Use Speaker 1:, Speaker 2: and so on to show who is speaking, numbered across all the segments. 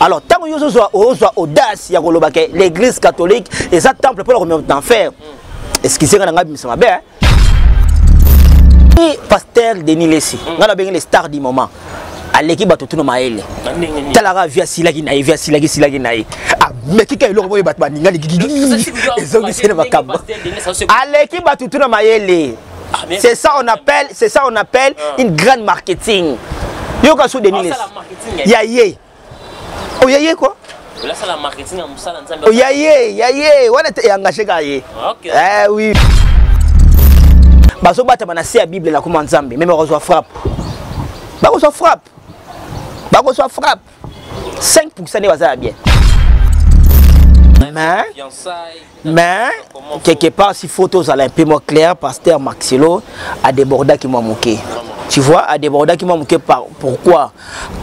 Speaker 1: Alors, tant que vous avez audace, l'église catholique, et ça temple pour le remettre d'enfer. Est-ce qu'il s'est rendu à bien? Pasteur Denis Lessi, on a bien les stars du moment. À l'équipe de tout le monde. Talara via Silagi Naï, via Silagi Naï. Ah, mais qui est le roi Batman? À l'équipe de tout le monde. C'est ça on appelle une grande marketing. Yo ka sou Denis Lessi. Yaye. Oh yaye quoi?
Speaker 2: Là c'est la marketing en Moussa Nzambe.
Speaker 1: Oh yaye, on est engagé gaye. OK. Eh oui. Baso bata bana la Bible la comme Nzambe, même on frappe. Ba on frappe. 5% ne va bien. Mais quelque part si photos à un peu moins clair, pasteur Maxilo a débordé qui m'a moqué. Tu vois, a débordé qui m'a moqué pourquoi?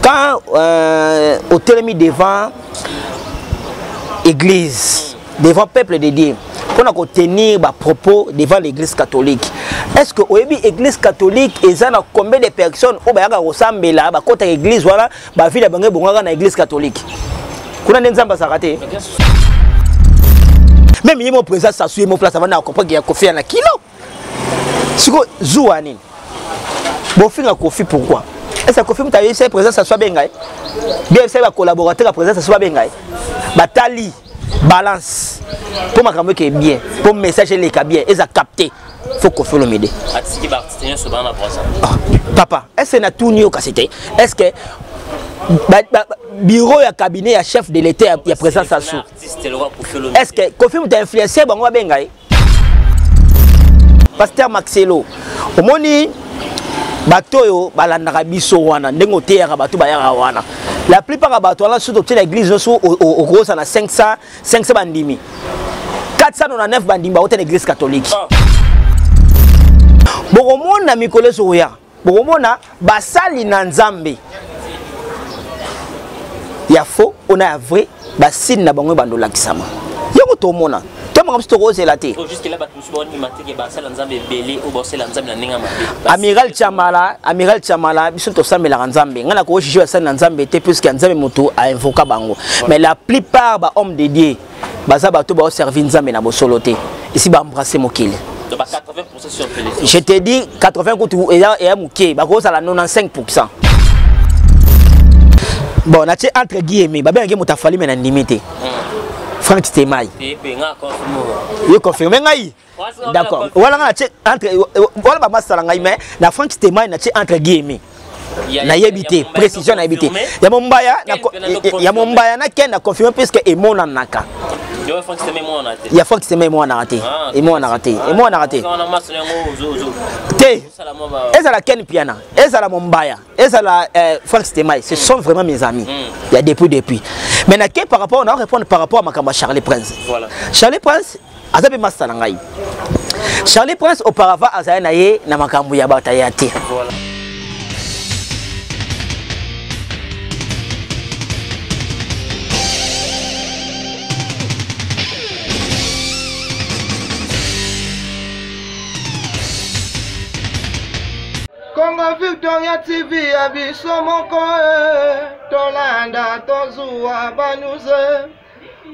Speaker 1: Quand au télémi devant église, devant peuple de Dieu, pour tenir des propos devant l'église catholique. Est-ce que l'église catholique est combien de personnes qui ressemblent à l'église voilà, vie de l'église catholique? Même si mon président s'assume mon place avant de comprendre qu'il y a Kofi à kilo. Si vous zouani, bon fin à Kofi pourquoi? Est-ce que Kofi m'a dit que le président s'assoit bien? Bien c'est un collaborateur le président s'assoit bien. Batali balance pour ma caméra qui est bien, pour le message les bien, et ça capter. Faut qu'on fasse le m'aider. Papa, est-ce que na tout niveau cassité? Est-ce que bureau et cabinet et chef de l'État il y a présence à sous? Est-ce que Kofi m'a influencé bon va bien? Pasteur Maxelo, au moni batoyo balandaka biso wana ndengo teyaka bato bayaka wana. La plupart des bateaux là surtout l'église au gros ça na 500 bandimi. 499 bandimi ba l'église catholique. Boromona mikolo soya. Boromona basali na Nzambe. Ya faux, on a vrai, basine na bango bando lakisama. Yoko to mona. Amiral Chamala, biso to sambela Nzambe. Ngana ko jiji basala Nzambe te puisque Nzambe moto a invoqué bango. Mais la plupart ba hommes de Dieu, baza bato ba servir Nzambe na bosoloté. Ici ba embrasser mokili. Je te dis 80 contre et mouké, ba ko sala 95%. Bon, na entre guillemets, ba bien mota fali mais na limité. Franck Stemai. Il confirme ngai. D'accord. Voilà entre voilà ba masala ngai mais na Franck Stemai na entre guillemets. Na yebité, précision na yebité. Ya mombaya na ken na confirmer puisque et mon naka. Il y a Franck Stemai moi na raté. Et moi na raté. Té. Eza la ken piana. Eza la mombaya. Eza la Franck Stemai. Ce sont vraiment mes amis. Il y a depuis. Mais par rapport, on va répondre par rapport à Makamba Charlie Prince. Voilà. Charlie Prince, Azabe Mastalangai. Charlie Prince, auparavant, Azabe Naye, Namakambu Yabatayate. Voilà.
Speaker 3: Congo Victoria TV abiso moko tolanda tozua banuze.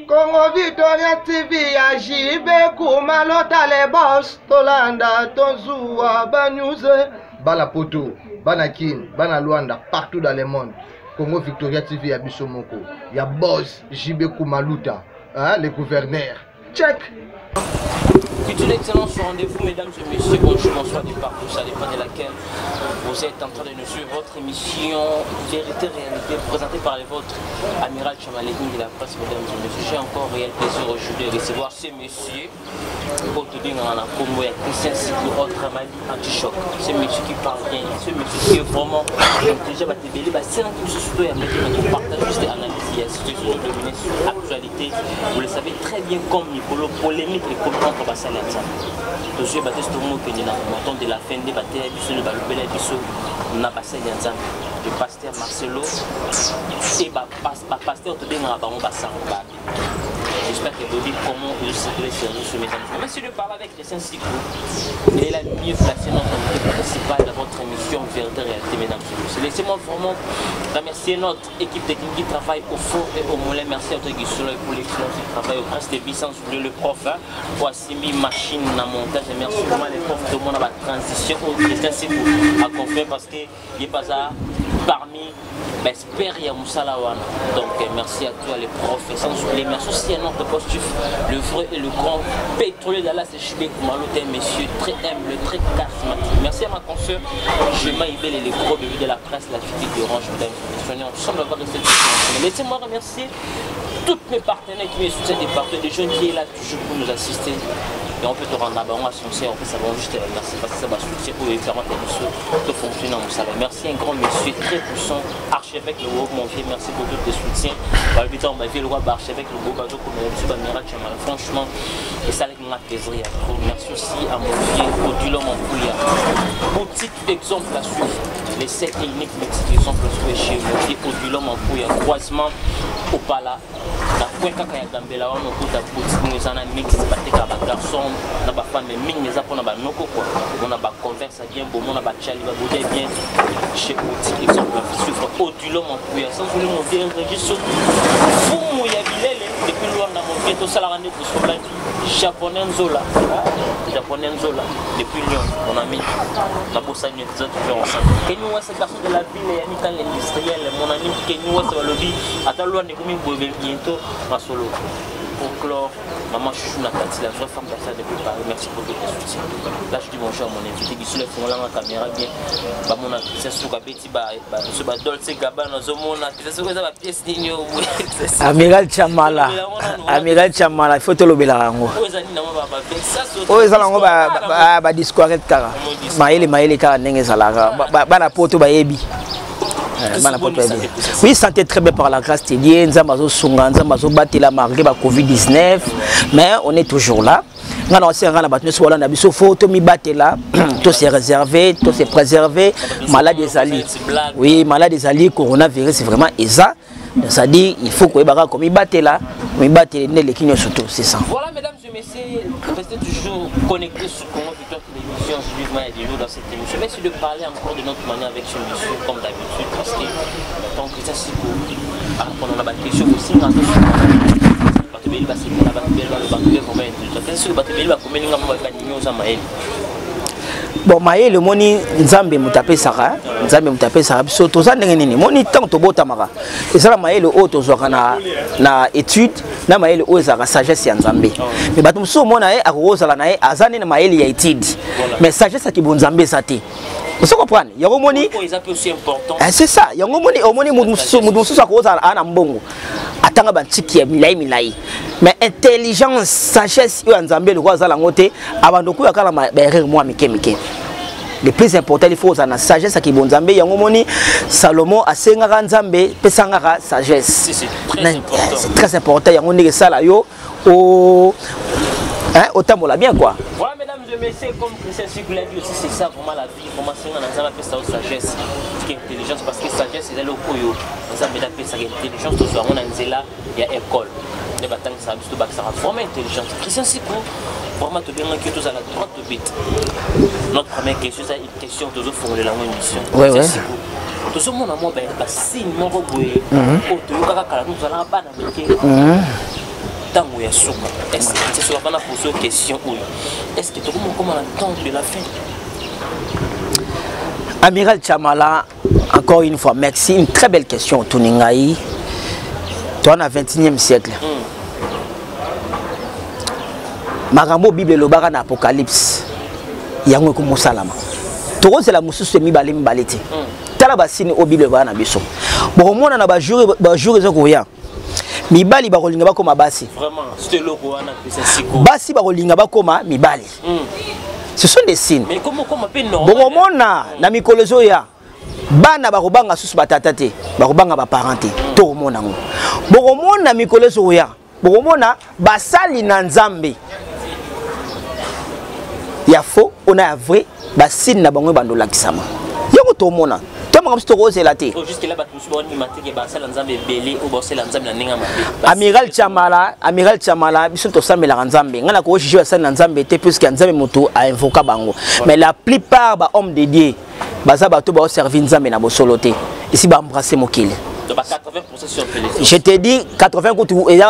Speaker 3: Congo Victoria TV ajibe kumalota le boss tolanda tozua banuze. Bala poto, bana kin, bana Luanda partout dans le monde. Congo Victoria TV abiso moko. Ya boss jibe kumaluta, hein, le gouverneur. Check.
Speaker 2: Une excellence au rendez-vous, mesdames et messieurs. Bonjour, bonsoir de partout, ça dépend de laquelle vous êtes en train de nous suivre. Votre émission Vérité Réalité, présentée par les vôtres, Amiral Chamalekine de la presse, mesdames et messieurs. J'ai encore réel plaisir aujourd'hui de recevoir ces messieurs. Pour te dire, on a comme Christian Sikou, autre Mali anti-choc. Ce monsieur qui parle bien, ce monsieur qui est vraiment intelligent, c'est un peu surtout et un partage juste des analyses. Il y a toujours dominé sur l'actualité. Vous le savez très bien comme Nicolo, polémique et comme contre Bassal. Le jeu Baptiste Tomo que nous avons de la fin des batailles, du Balubela et du Sou, nous avons passé le pasteur Marcelo et le pasteur Todé dans la Baron Bassan. Je j'espère que vous dites comment vous circulez sur mes amis. Merci de parler avec Christian Sikou. Il a mieux placé notre invité principal dans votre émission Vérité Réalité, mesdames et messieurs. Laissez-moi vraiment remercier notre équipe technique qui travaille au four et au moulin. Merci à toi qui sont là pour l'excellence du travail. Au prince de Bissans, le prof, pour Assimi Machine à montage. Et merci vraiment les profs de mon transition au Christian Sikou à confirmer parce qu'il n'est pas là parmi Esperia Moussalawana. Donc merci à toi les profs. Sans oublier, merci aussi à notre postif, le vrai et le grand pétrolier d'Allah, c'est Chibé Koumaloté, monsieur très humble, très charismatique. Merci à ma consoeur, Jema Ibel et les gros bébés de la presse, la fille d'Orange, mesdames et messieurs. Ensemble, on va rester de laissez-moi remercier tous mes partenaires qui me soutiennent, des partenaires, des jeunes qui sont là toujours pour nous assister. Et on peut te rendre là-bas, on va soncer, on peut savoir juste merci parce que ça va soutien pour les faire de fonctionner dans mon salaire. Merci un grand monsieur très puissant, archevêque le roi, mon vieux, merci pour tous tes soutiens. On m'a vu le roi archevêque le roi bateau comme franchement, et ça avec ma plaisir. Merci aussi à mon vieux Odilo Mampouya. Petit exemple à suivre, les 7 et uniques petits exemples à suivre chez mon vieux Odilo Mampouya. Croisement au Pala. La pointe à Gambela, on a beaucoup de boutiques, nous en avons mix, des garçons, on a des femmes, mais nous avons des noko, on a des converses bien, on a des chali, on a bien chez boutique, exemple, suivre au-delà mon pouya, sans vouloir monter un registre. Fou, il y a Bilel, depuis loin dans mon pied, tout ça, la rendre pour son plan, japonais Nzola, depuis Lyon, on a mis la bourse à nous, tous ensemble. Kenyo, c'est garçon de la ville, il y a Nikan l'industriel, mon ami Kenyo, c'est le lobby, attends, loin, on est comme une bientôt. Ma solo pour clore, maman chouchou la Tati, la vraie femme d'affaires de préparer. Merci pour votre soutien. Là je dis bonjour à mon invité qui sur le fond là en caméra bien. Bah mon c'est sur Kabeti bah ce bah Dolce Gabbana dans mon c'est sur ça pièce nino.
Speaker 1: Amiral Chamala. Amiral Chamala, il faut te le bela ngo. Oh ezala ngo ba discoret kara. Maele kara ndenge ezalaka. Ba na poto ba yebi. Oui, santé très bien par la grâce de Dieu. Nous avons battu la marque de la Covid-19, mais on est toujours là. Nous avons battu photo, tout s'est réservé, tout s'est préservé. Malade des alliés. Oui, malade des alliés, coronavirus, c'est vraiment ça. C'est-à-dire il faut que nous battions là, nous battions les qui nous surtout, c'est ça.
Speaker 2: Voilà, mesdames et messieurs, restez toujours connectés sur Congo Victoire Télévision, suivez-moi il y a des jours dans cette émission. Merci de parler encore de notre manière avec ce monsieur, comme d'habitude, parce que tant que ça c'est cool, on a la question aussi, quand on
Speaker 1: bon, maïe le moni Nzambe mutapé Sara, surtout ça n'est moni tant to botamara. Et ça la maïe le haut aux na étude, na maïe le haut à sagesse Nzambe. Mais batum so mona a rose à la nae azane na maïe ya étude. Mais sagesse qui bon Nzambe saté. Vous comprenez? Il y a un moni. C'est ça. Il y a un moni. Au moni mudusu sa cause à Nambongo. Attends ban tiki milai. Mais intelligence, sagesse, il y a Nzambe le roi à la montée. Avant de couper à la berre moi mike. Le plus important, il faut la sagesse qui bon Nzambe. Il y a un moni. Salomon a sengara Nzambe, pesangara sagesse. C'est très important. Il y a un moni que ça là yo. Autant bon la bien quoi.
Speaker 2: Voilà mesdames et messieurs, comme Christian Sikou l'a dit aussi, c'est ça vraiment la vie, comment c'est on a appelé ça sagesse, qui est intelligence parce que sagesse c'est là au koyo. On a appelé ça intelligence tout ça on a là il y a école. Les bâtons ça juste bac ça vraiment intelligence. Christian Sikou vraiment te bien que tous à la droite de bête. Notre première question c'est une question de formuler la même mission.
Speaker 1: Ouais ouais.
Speaker 2: Tout ce monde a moi ben signe mon boye. Oh tu kaka kala nous allons pas na est-ce que c'est sur la poser une question est-ce que tout le monde comment attendre de la fin?
Speaker 1: Amiral Chamala, encore une fois, merci. Une très belle question, Tuningaï. Toi, on a 21e siècle. Marambo Bible le baran Apocalypse. Yango comme Salama. Toro c'est la moussou semi balim balete. Tala basine au Bible baran abiso. Bon, moi on a ba jour ezoko mibali bakolinga bakoma basi
Speaker 2: vraiment c'était logo wana pesa siko
Speaker 1: basi bakolinga bakoma mibali ce sont des signes
Speaker 2: mais comment pe normal
Speaker 1: bon mona na mikolozo ya bana bakobanga susu batata te bakobanga ba parenté to mona ngo bon mona mikolozo ya bon mona basali na Nzambe ya faux on a vrai basine na bango bandolakisama yoko to mona comme si tu roses la thé. Amiral Chamala, ils sont au sein de la Nzambe. On a coché sur la Nzambe, plus qu'un Nzambe moto à invoquer Bango. Mais la plupart des hommes dédiés, baza bato ba servir Nzambe na bosoloté. Ici ba embrasser mokile. Je te dis 80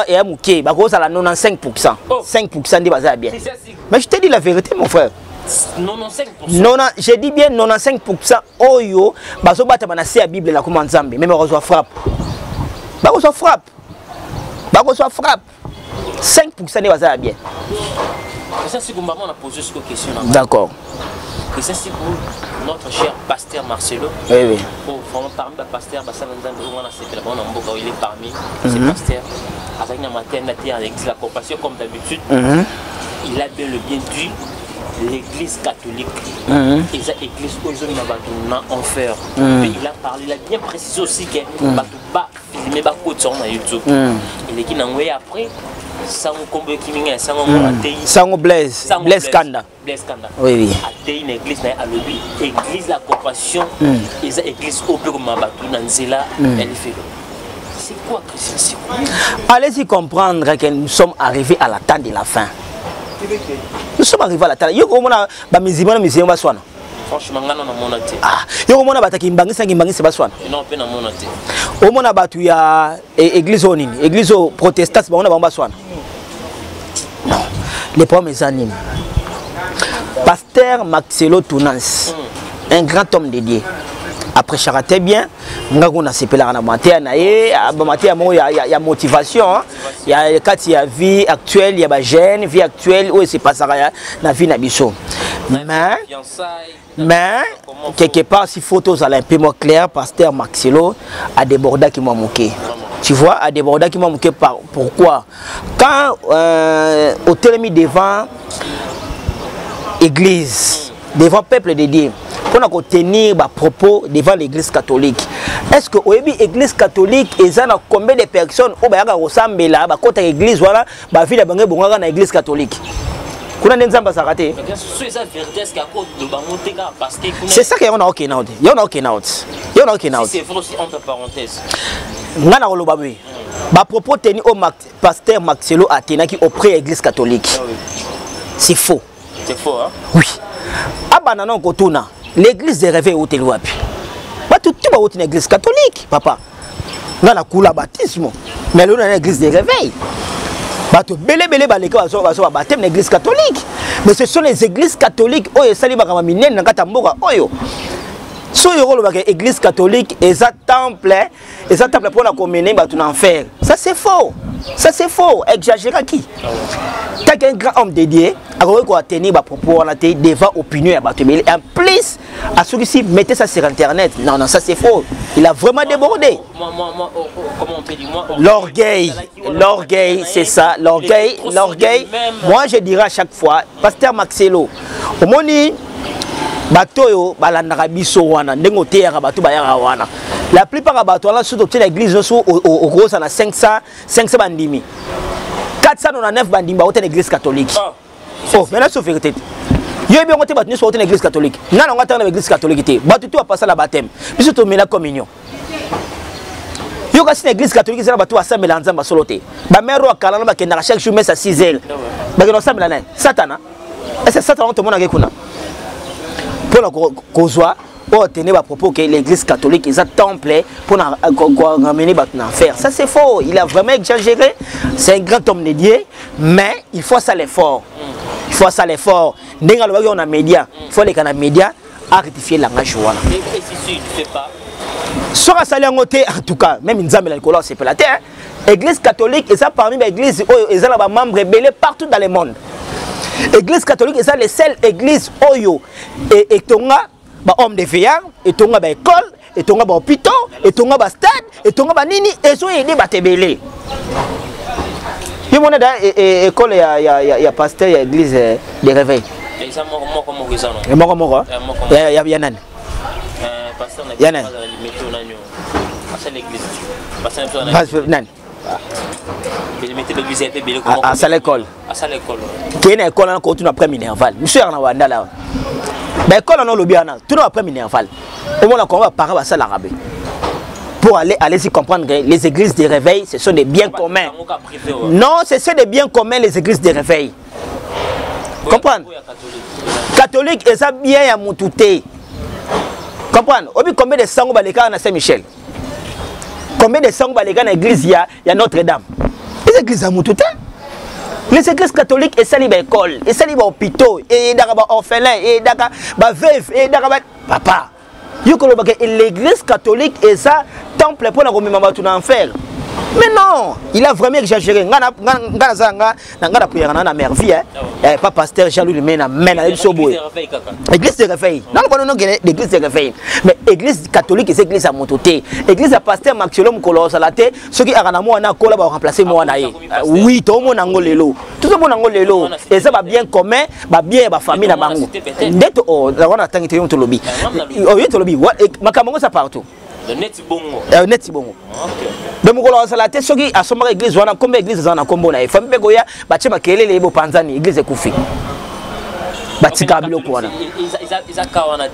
Speaker 1: et à mouké, bah gros à la 95%. 5% dit baza bien. Mais je te dis la vérité mon frère. 95%. Je dis bien 95% oyo bazo bata manasi la Bible la comme Nzambe, même reçoit frappe. Ba reçoit frappe. Ba reçoit frappe. 5% dit baza bien.
Speaker 2: Ça c'est comme on a posé cette question.
Speaker 1: D'accord.
Speaker 2: Et ça c'est pour notre cher pasteur Marcelo.
Speaker 1: Oui, oui.
Speaker 2: Vraiment parmi les pasteurs, il est parmi ces pasteurs. Avec la maternité avec la compassion comme d'habitude. Il a bien le bien dit l'église catholique. Et l'église aux hommes en enfer. Il a parlé, il a bien précisé aussi que Batouba filmé Bakot sur YouTube. Il est qui n'a après.
Speaker 1: Sango Blaise Kanda. Oui, oui.
Speaker 2: Une église à l'objet. Église la compassion. Et l'église au peu comme Mabatou Nanzela. Elle fait. C'est quoi Christian?
Speaker 1: Allez-y comprendre que nous sommes arrivés à la temps de la fin. Nous sommes arrivés à la temps. Yo komona ba mizimana baswana.
Speaker 2: Franchement, on a monté.
Speaker 1: Ah, yo komona bataki mbangi se baswana.
Speaker 2: Non, pe na monté.
Speaker 1: O mona batu ya église onini, église protestante ba ona baswana. Non, les problèmes sont animés. Pasteur Marcelo Tounans, un grand homme dédié. Après charité bien, on a séparé la matin, il y a motivation, il y a la vie actuelle, il y a la jeune vie actuelle où c'est pas ça la vie n'abisso. Mais quelque part si photos à un peu moins clair, pasteur Marcelo a débordé qui m'a moqué. Tu vois, à déborder qui m'a manqué par. Pourquoi? Quand au télémi devant l'église, devant le peuple de Dieu, pour tenir des propos devant l'église catholique, est-ce que l'église catholique, il y a combien de personnes qui ressemblent à l'église, voilà, vie de l'église catholique? C'est ça qu'il y a aucun autre. Il y a aucun autre.
Speaker 2: C'est vrai aussi entre parenthèses.
Speaker 1: Ba propos tenu au pasteur Marcelo Atenaki auprès de l'église catholique. C'est faux.
Speaker 2: C'est faux, hein?
Speaker 1: Oui. Abanana Kotuna, l'église de réveil au Telouapi. Bah tout va au l'église catholique, papa. Dans la coula baptisme. Mais là, on a l'église de réveil. Bah tout belé baleka va baptême l'église catholique. Mais ce sont les églises catholiques oyo sali ba minen na katamboka oyo. So yoro l'église catholique et ça temple pour la communier en enfer. Ça c'est faux. Ça c'est faux. Exagéré qui? Tant qu'un grand homme dédié a tenir des propos devant opinion en plus à celui-ci mettez ça sur internet. Non ça c'est faux. Il a vraiment débordé.
Speaker 2: Comment on peut dire
Speaker 1: l'orgueil c'est ça, l'orgueil. Moi je dirais à chaque fois pasteur Marcelo au moni batoyo balandaka biso wana ndengo teyaka bato bayaka wana la plupart bato wana surtout dans l'église au gros ça na 500 bandimi 499 bandimi au l'église catholique. Oh maintenant c'est vérité. Yo bien ngote bato sur l'église catholique. Nana ngata na l'église catholique té. Bato tout va passer la baptême. Biso to mela communion. Yo kasi na l'église catholique c'est bato asambela nzamba soloté. Ba mère ro akala na ba kenda chaque jour mais à 6h. Ba keno asambela na Satana. Est-ce que Satana to mona gekuna? Pour la causoir, pour tenir à propos que l'église catholique est un temple pour ramener en enfer. Ça c'est faux, il a vraiment exagéré. C'est un grand homme dédié, mais il faut ça l'effort. Il faut ça l'effort. Dès qu'on a médias, il faut les médias à rectifier la langage.
Speaker 2: Et si tu ne fais pas?
Speaker 1: Soit ça en tout cas, même une zame l'alcool, c'est pas la terre. L'église catholique est ça parmi les églises, ils ont membres rebelles partout dans le monde. L'église catholique est les seules églises oyo et tonga ba homme de veillard et tonga ba école et tonga ba hôpital et tonga ba stade et tonga ba nini et so aider ba tebele. Yomona da école ya pasteur ya église de réveil.
Speaker 2: Et ça moi comme raison.
Speaker 1: Et moi ya nani?
Speaker 2: Pasteur
Speaker 1: ya nani?
Speaker 2: C'est l'église. Pasteur
Speaker 1: nani?
Speaker 2: À
Speaker 1: ça l'école.
Speaker 2: À ça l'école.
Speaker 1: Qui est l'école en continue après Minerval. Monsieur Arna Wanda là. Ben école en Lobiana, tout après Minerval. Au moins, on va parler à ça l'arabe. Pour aller y comprendre que les églises de réveil, ce sont des biens communs. Non, ce sont des biens communs, les églises de réveil. Comprendre? Catholique, et ça bien à Moutouté. Comprendre? Combien de sangs baléka à Saint-Michel? Combien de sangs baléka dans l'église il y a Notre-Dame? Les églises à Moutouté. Les églises catholiques, et ça les écoles, et ça les hôpitaux, et des orphelins, et des veuves, et des papa. L'église catholique et ça temple pour la remise tout enfer. Mais non, il a vraiment exagéré. Pas pasteur Jean-Louis le mène l'église de réveil. Non, non, l'église de réveil. Mais l'église catholique et l'église à Mototé. L'église à pasteur Maximum Colos à la tête. Ceux qui ont un accord va remplacer moi. Oui, tout le monde a un lelo. Tout le monde a un lelo. Et ça va bien commun, va bien ma famille à Bango. Dès que on a tant que tu lobby. Tu lobby. Ma camarade ça partout.
Speaker 2: Le net bongo.
Speaker 1: Net bongo. De mon colosse à la tête, ceux qui a son église, on a combien d'églises en a combo na. Femme Begoya, bâti ma kele les beaux panzani, église Koufi. Bâti Kabilo Kouana.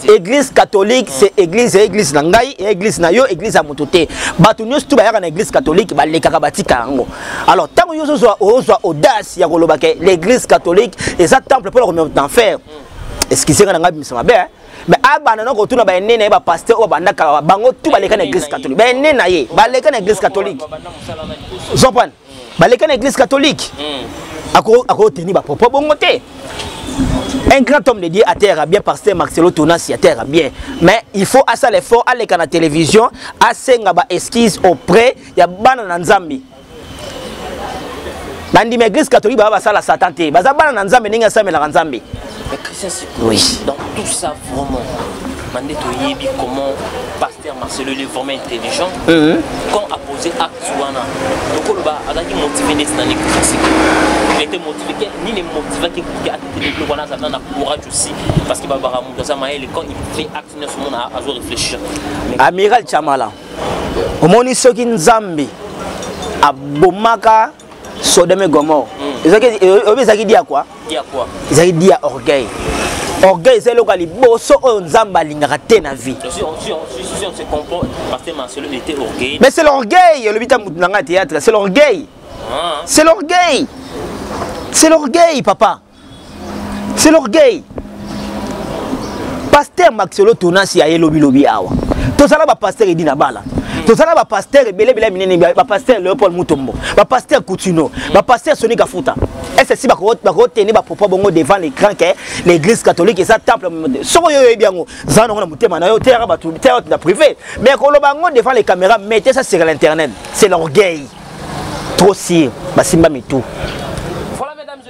Speaker 1: Église catholique, c'est église Nangai, église Nayo, église à Mototé. Batu nous tout baïa en église catholique, bah les karabati karango. Alors, tant que nous soit audace, ya golobake, l'église catholique, et ça temple pour le remettre d'enfer. Est-ce qu'il sera dans la Bible, ça va bien? Mais abana no retourna ba nene ba pasteur o banda ka bango tout ba leka na église catholique ba nene na ye ba leka na église catholique zopane ba leka na église catholique ako tenir ba propre bongo te. Un grand homme de Dieu à terre bien pasteur Marcelo Tonasi à terre bien, mais il faut à ça l'effort aller à la télévision à senga ba esquisse auprès ya bana na Nzambi. Bandi l'église catholique ba ça la Satan te ba za bana na Nzambi ninga samela Nzambi.
Speaker 2: Mais Christian,
Speaker 1: oui.
Speaker 2: Dans tout ça, vraiment, comment pasteur Marcelo est vraiment intelligent, quand a posé acte sur Wana, donc il a motivé dans l'église. Il était motivé, ni les motivés qui a été le Wana, ça donne un courage aussi, parce qu'il va avoir un quand il fait acte sur le monde, à réfléchir.
Speaker 1: Amiral Chamala, au moment Sokin Nzambi, à Bomaka, Sodome Gomor. Ils ont dit à quoi? Ils ont dit à orgueil. Orgueil, c'est le cas de Bosso Nzamba Lingarate na vie.
Speaker 2: Si on se comprend, parce que Marcelo était orgueil.
Speaker 1: Mais c'est l'orgueil, le bita Moutnanga théâtre, c'est l'orgueil. C'est l'orgueil. C'est l'orgueil, papa. C'est l'orgueil. Pasteur Marcelo Tonasi a lobi awa. Tout ça là, pasteur Edina Bala. Tout ça là, pasteur Belé Minene, pasteur Léopold Mutombo, pasteur Coutinho, pasteur Sonic Afuta. Est-ce que si vous tenez vos propos devant l'écran que l'église catholique et ça temple, soyez bien, vous en avez un privé. Mais quand vous devant les caméras, mettez ça sur l'internet. C'est l'orgueil. Trop si, Simba Mitou.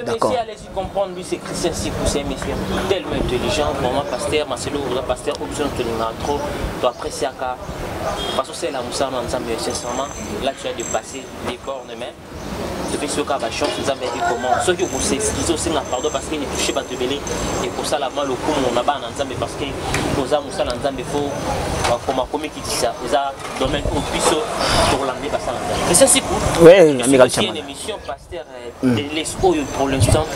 Speaker 2: Messieurs, allez-y comprendre, lui c'est Christian Sikou, c'est un monsieur tellement intelligent, vraiment pasteur, Marcelo, pasteur, option de trop, tu apprécies ça, parce que c'est la moussa ensemble, sincèrement, là tu as dépassé les bornes même. Depuis ce cas, chance, nous avons dit comment, ceux qui ont aussi aussi pardon parce qu'ils ne touchent pas de belé, et pour ça, la main, le coup, on a pas ensemble, parce que nous avons moussa ensemble, il faut, comment qui dit ça, nous avons domaine au puissant pour l'amener, Christian Sikou,
Speaker 1: oui, amiral Chamala.
Speaker 2: Une émission pasteur de l'Espo pour l'instant,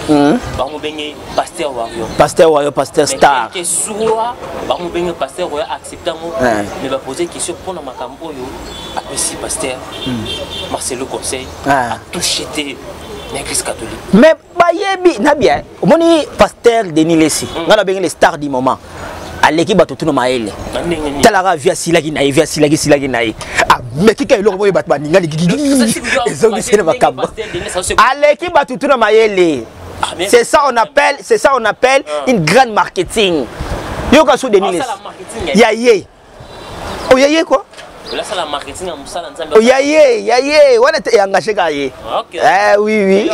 Speaker 2: pasteur Wario.
Speaker 1: Pasteur Wario, pasteur Star.
Speaker 2: Que soit, pasteur Wario accepte mais va poser question pour ma cambo apprécie pasteur Marcelo Conseil à toucher l'église catholique.
Speaker 1: Mais bayebi na bien, moni pasteur Denis Lessi, on a bien les stars du moment. À l'équipe tout le monde talara via silagi na via silagi na ah mais qui est le robot batman ninga ils ont dit makamba à l'équipe tout le monde c'est ça on appelle une grande marketing yo ka sou Denis Lessi oh yaye quoi
Speaker 2: là c'est la marketing à Moussa Nzambe
Speaker 1: oh yaye on est engagé gaye oui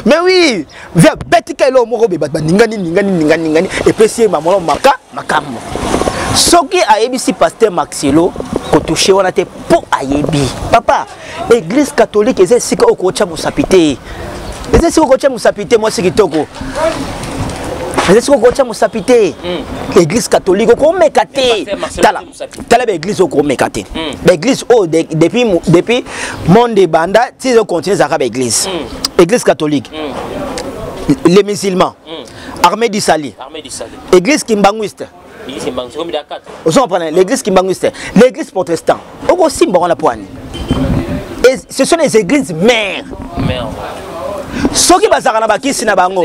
Speaker 1: mais oui via betika lo moko be batman ninga et puis c'est maman makambo soki ayebi pasteur Marcelo ko toucher wana te pour ayebi papa église catholique eza sika okocha musapité eza sika okocha musapité moi sikitoko eza sika okocha musapité église catholique ko mekate tala ba église ko mekate ba église depuis monde banda ti zo continuer zaka ba église catholique les musulmans armée du Sali église kimbanguiste Vous comprenez? L'église Kimbangu, c'est l'église protestante. Au Simba, on a poigne. Et ce sont les églises mères. Ceux qui basent na bakisi na bango.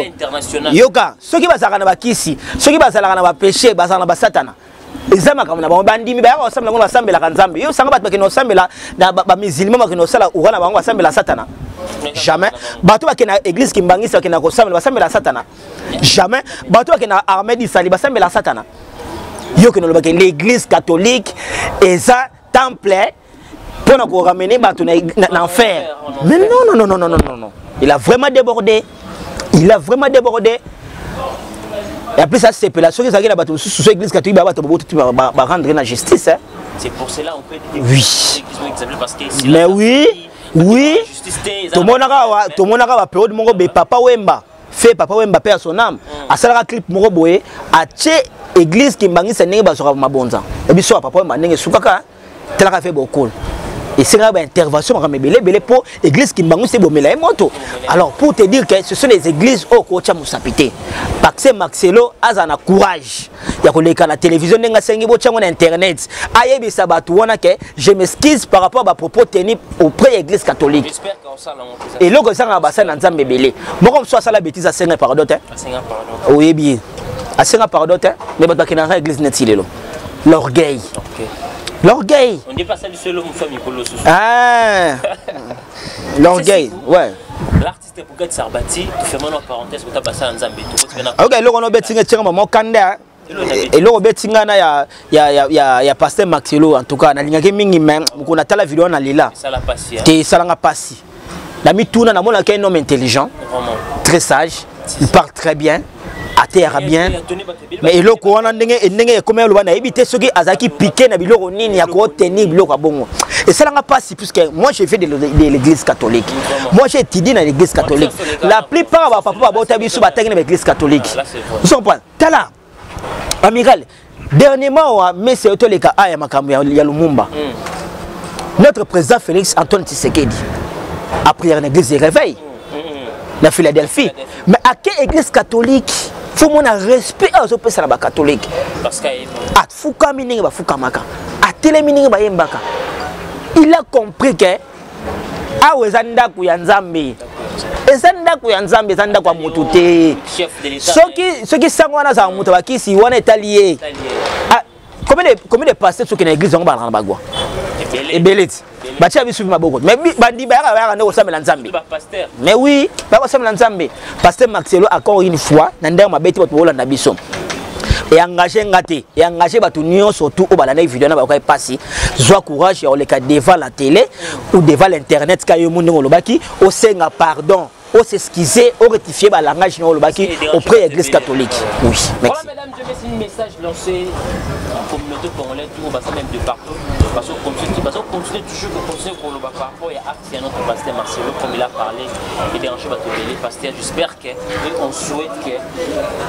Speaker 1: Yoka, ceux qui basent na bakisi, ceux qui basent na péché, basent na satana. Ezama comme na bango bandimi ba ya osambela ngona sambela kanzambe. Yo sanga bat bakino sambela na ba musulman bakino sala urana bango sambela satana. Jamais. Bato bakina église Kimbangu bakina ko sambela satana. Jamais. Bato bakina armée d'Israël basambela satana. Yo que nous l'église catholique et ça temple pour nous ramener bato na enfer. Mais non. Il a vraiment débordé. Il a vraiment débordé. Et après ça, c'est la chose qui est sous l'église catholique, va rendre la justice.
Speaker 2: C'est pour cela qu'on peut dire
Speaker 1: oui.
Speaker 2: Parce que
Speaker 1: mais oui. Tout le monde a période de papa Wemba. Fait papa Wemba père son âme. À ça, clip Moroboé. À Tché, église qui m'a dit que c'est sur ma bonne. Et puis, papa Wemba n'est pas tel a fait beaucoup. Et c'est une intervention pour l'église qui m'a dit moto. Alors pour te dire que ce sont les églises au coach à Moussapité. Parce que Maxelo a un courage. Il y a la télévision, il y a internet. Je m'excuse par rapport à propos tenus auprès de l'église catholique. Et là, ça a bassin dans un bébé. Bon, comme soit ça la bêtise à 5 par d'autres. Oui, bien. À 5 par d'autres, mais pas qu'il y a une église net. L'orgueil. L'orgueil.
Speaker 2: On dit pas ça du seul homme famille pour le souci.
Speaker 1: Ah. L'orgueil, ouais.
Speaker 2: L'artiste Bougat Sarbati, tu fais maintenant parenthèse, tu as passé en Zambie.
Speaker 1: Ok, là on a betinga tchenga maman Kanda. Et là on betinga na ya pasteur Maxelo en tout cas na lingaki mingi même ko na tala vidéo na lila.
Speaker 2: Ça la passi.
Speaker 1: Te salanga passi. La mituna na mona ka un homme intelligent, très sage, il parle très bien. À terre bien, mais il a ndenge comme le bana éviter ceux qui azaki piqué na biloko nini ya ko tenir biloko bongo. Et ça n'a pas si puisque moi j'ai fait de l'église catholique. Moi j'ai étudié dans l'église catholique. La plupart va papa bota biso batanga dans l'église catholique. Vous comprenez? Tala. Amiral, dernièrement mais c'est auto les cas ya makambo ya Lumumba. Notre président Félix Antoine Tshisekedi a prié dans l'église de réveil. La Philadelphie. Mais à quelle église catholique? Faut mon respect à ce peuple catholique.
Speaker 2: Parce que
Speaker 1: Fouka mininga ba Fouka maka. A télé mininga ba yembaka. Il a compris que a wezanda ku ya Nzambe. Ezanda ku ya Nzambe zanda kwa mutu te. Ceux qui sangwana za mutu bakisi wana étalier. Combien de pasteurs qui dans l'église on ba bagwa. Et belete. Batia bisu maboko. Mais bandi ba ya na osambela Nzambe. Mais oui, ba osambela Nzambe. Pasteur Maxelo encore une fois na ndenge mabeti bato bolanda biso. Et engagé ngate, et engagé bato nyo surtout au balana vidéo na ba ko passer. Sois courage et le cas devant la télé ou devant l'internet ka yo monde ngolobaki, au senga pardon. On s'excuser, on rectifier le langage auprès de l'église catholique. Oui, merci.
Speaker 2: Voilà, mesdames, je vais essayer un message lancé à la communauté congolaise, même de partout. Parce qu'on continue toujours par rapport à notre pasteur Marcelo, comme il a parlé, et déranger votre télé, pasteur. J'espère qu'on souhaite que,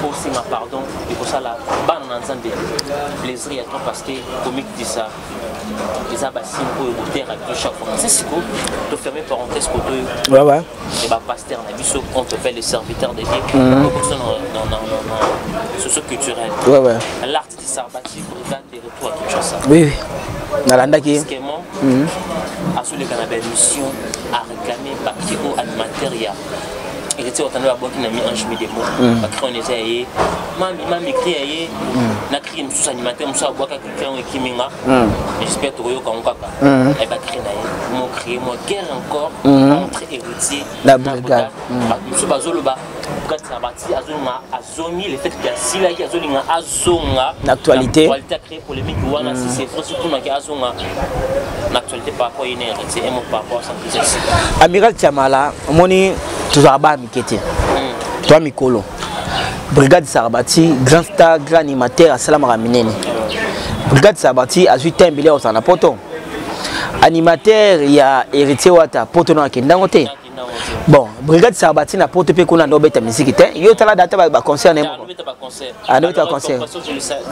Speaker 2: aussi ma pardon, et pour ça, la banne en Zambie, plaisir à toi, parce que, comme il dit ça, les abassines pour écouter à chaque fois. C'est ce que tu fermes parenthèse pour toi. Ouais. Et bah, pasteur, on te fait les serviteurs de Dieu. C'est ce culturel. Ouais. L'artiste Sarbati, regarde des retours à Kinshasa.
Speaker 1: Oui. Nalanda qui.
Speaker 2: À ceux qui ont une mission à réclamer papier ou animateur. Il était autant de la boîte qui n'a mis un chemin de mots. Parce qu'on était Mami écrit, n'a créé une sous animateur, nous avons créé un Kiminga. J'espère que tu as un et va créer mon créé, moi, guerre encore entre héritiers.
Speaker 1: La brigade.
Speaker 2: Monsieur Bazoloba, Bougat Sarbati, Azoni, le fait qu'il y a Silaï, Azoni, Azonga.
Speaker 1: L'actualité.
Speaker 2: L'actualité a créé polémique, si c'est vrai, surtout dans Azonga. L'actualité par rapport à une héritier, et mon par rapport à sa
Speaker 1: Amiral Tiamala, moni. Toujours à bas Mikete. Toi Mikolo. Brigade Sarbati, grand star, grand animateur à Salam Raminene. Brigade Sarbati a 8 ans billet au Sanapoto. Animateur, il y a héritier Wata, Poto na Kindangote. Bon, Brigade Sarbati na Poto pe kuna ndobeta musique te. Yo tala data ba concert nemo. Ah, no ta concert.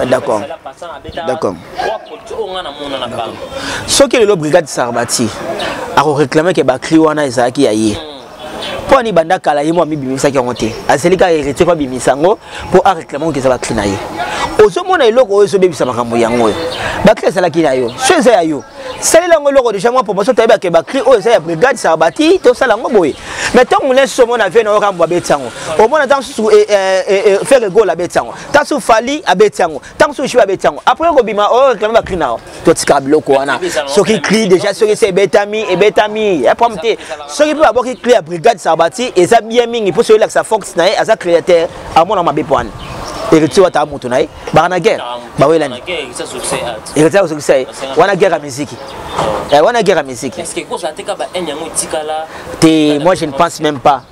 Speaker 1: D'accord. D'accord. Ce que le Brigade Sarbati a réclamé que ba cliwana ezaki yaye. Pour ni banda kala yimo mi bimisa ki onte. Aselika héritier ko bimisango pour réclamer que ça va clinayer. ozomona eloko oyo ezobebisa makambo yango oyo bakri ezalaki na yo so eza ya yo salela ngo eloko déjà moi promotion toyeba ke bakri oyo eza ya brigade Sarbati tosala ngo boye mais ntango leso omona vie na yo kambo abeti yango omona ntango susu faire gol abeti yango ntango susu fali abeti yango ntango susu shiba abeti yango après kobima oyo réclame bakri na yo totika biloko wana soki cri déjà soki se ebetami apam te soki mpe baboki cri ya brigade Sarbati eza bien mingi mpo soyelakisa fox na ye aza créateur amona mabe po wana héritier wata moto na ye bana guerre bawelani héritier osokisa ye wana guerre ya musique wana guerre ya musique te moi je ne pense même pas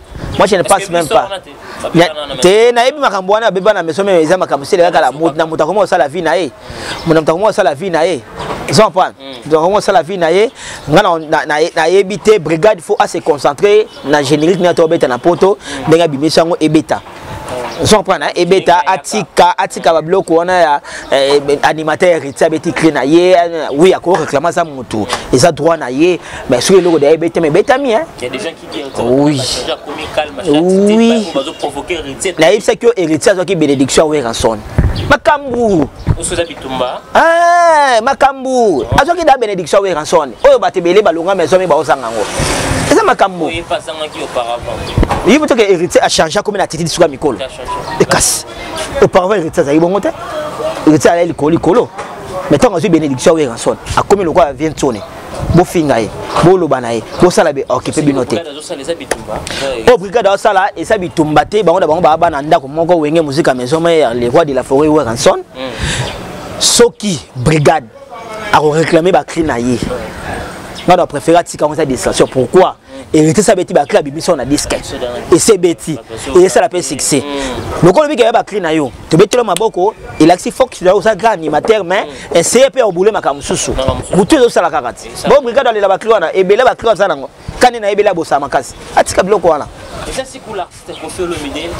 Speaker 1: te na yebi makambo wana beba na meso mais eza makambo sele kala na moto akoma osala vie na ye moto akoma osala vie na ye ils ont pas donc on ça la vie na ye na yebi brigade faut se concentrer na générique na to beta na poto benga bimisango ebeta sont prendre ebeta atika ba bloc wana ya animateur héritier beti clé na ye oui akoko réclamer ça moto et ça droit na ye mais sur le logo de ebeta mais beta mi hein
Speaker 2: il y a des gens qui disent
Speaker 1: oui oui
Speaker 2: provoquer héritier
Speaker 1: na yebisa que héritier azoki bénédiction we ranson makambu
Speaker 2: osoza bitumba
Speaker 1: makambu azoki da bénédiction we ranson oyo batebele balonga maison me ba osanga ngo eza makambu
Speaker 2: oui pasanga ki auparavant
Speaker 1: il faut que héritier a changé comme la tête sur mikolo et casse auparavant héritier ça ibongo te héritier a likolo mais tant que bénédiction we ranson a comme le quoi vient tourner bo finga ye bo lobana ye bo sala be occuper binote o brigade o sala et ça bitumba te bango da bango ba bana ndako moko wenge musique maison mais les rois de la forêt we ranson soki brigade a réclamer ba cri na ye on a préféré tika comme ça distraction pourquoi hériter ça beti ba cri bibiso na disque et c'est beti et ça la peut succès donc on le bika ba cri na yo to betelo maboko il axi fox là ça grand animateur mais essayer pe obouler makamususu mutu zo sala kakati bon brigade aller la ba cri wana ebele ba cri za nango kani na ebele bosa makasi atika biloko wana
Speaker 2: et ça c'est cool l'artiste Koffi Olomide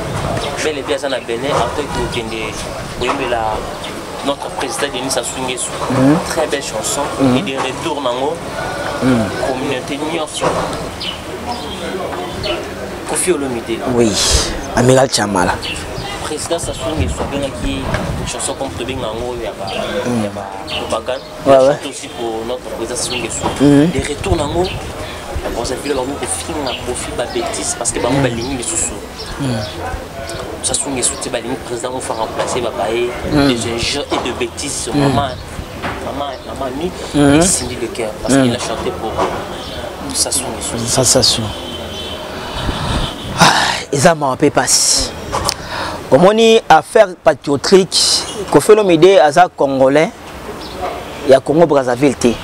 Speaker 2: bel et bien ça na Bénin en tant que kende oyembela notre président Denis Sassou Nguesso très belle chanson et des retours nango communauté nyonso Koffi Olomide
Speaker 1: oui amiral Chamala
Speaker 2: président Sassou Nguesso bien qui chanson comme to benga ngo ya ba propagande aussi pour notre président Sassou Nguesso des retours nango bon ça fait le beaucoup finir profit ba bêtise parce que ba mo balingi les sous Sassou Nguesso te balingi président on faire remplacer ba baé des jeux et de bêtises maman ni et Cindy le cœur parce qu'il a chanté pour Sassou Nguesso
Speaker 1: sensation ils ont m'en passe comme on y affaire patriotique Koffi Olomide aza congolais ya Congo Brazzaville té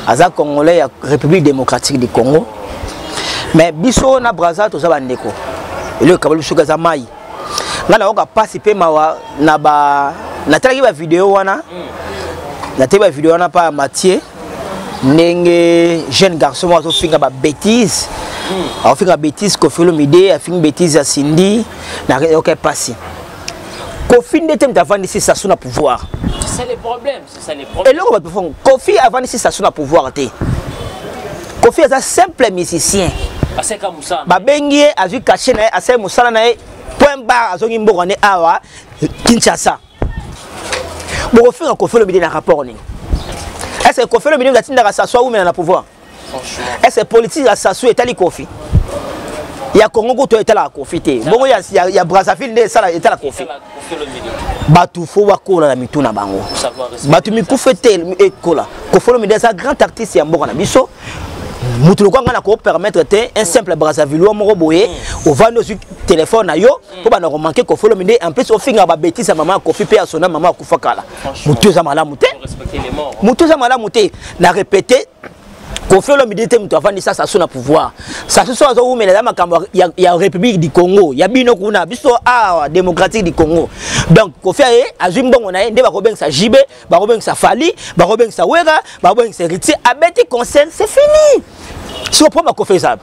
Speaker 1: aza congolais ya République démocratique du Congo mais biso na Brazza to za bandeko le kabalo suka za mai ngana oka participer mawa na ba na tala ki ba vidéo wana na teba vidéo wana pa Mathieu ndenge jeune garçon mo zo finga ba bêtise a finga bêtise Koffi Olomide a finga bêtise ya Cindy na oka passer Koffi ndete mtavandi si Sassou na pouvoir
Speaker 2: c'est le problème et
Speaker 1: là on va faire Koffi avant si Sassou na pouvoir té Koffi est un simple musicien
Speaker 2: aseka musana
Speaker 1: ba bengi azu caché na asa musana na point barre azongi mboko ne awa Kinshasa bon faire Koffi Olomide na rapport ni est-ce que Koffi Olomide va tinda Sassou ou mais na pouvoir est-ce que politique à Sassou est ali Koffi ya Congo ko to est la Koffi té bon ya Brazzaville de ça est la Koffi batu fo wakola na mituna bango batu mikufete ekola Koffi Olomide est un grand artiste ya mboka na biso mutu lokanga na ko permettre te un simple Brazzavillois moko boye au vendre sur téléphone na yo pour ba na remarquer Koffi Olomide en plus au finga ba bêtise à maman Koffi pe à son maman kufa kala mutu za malamu te mutu za malamu te na répéter Koffi Olomide te mutu avandi ça Sassou na pouvoir Sassou so zo umela na makambo ya République du Congo ya bino kuna biso démocratique du Congo donc Koffi azwi mbongo na ye nde ba ko benga sa Jibe ba ko benga sa Fali ba ko benga sa Wera ba ko benga sa Héritier abeti concert c'est fini si on prend ma Koffi ça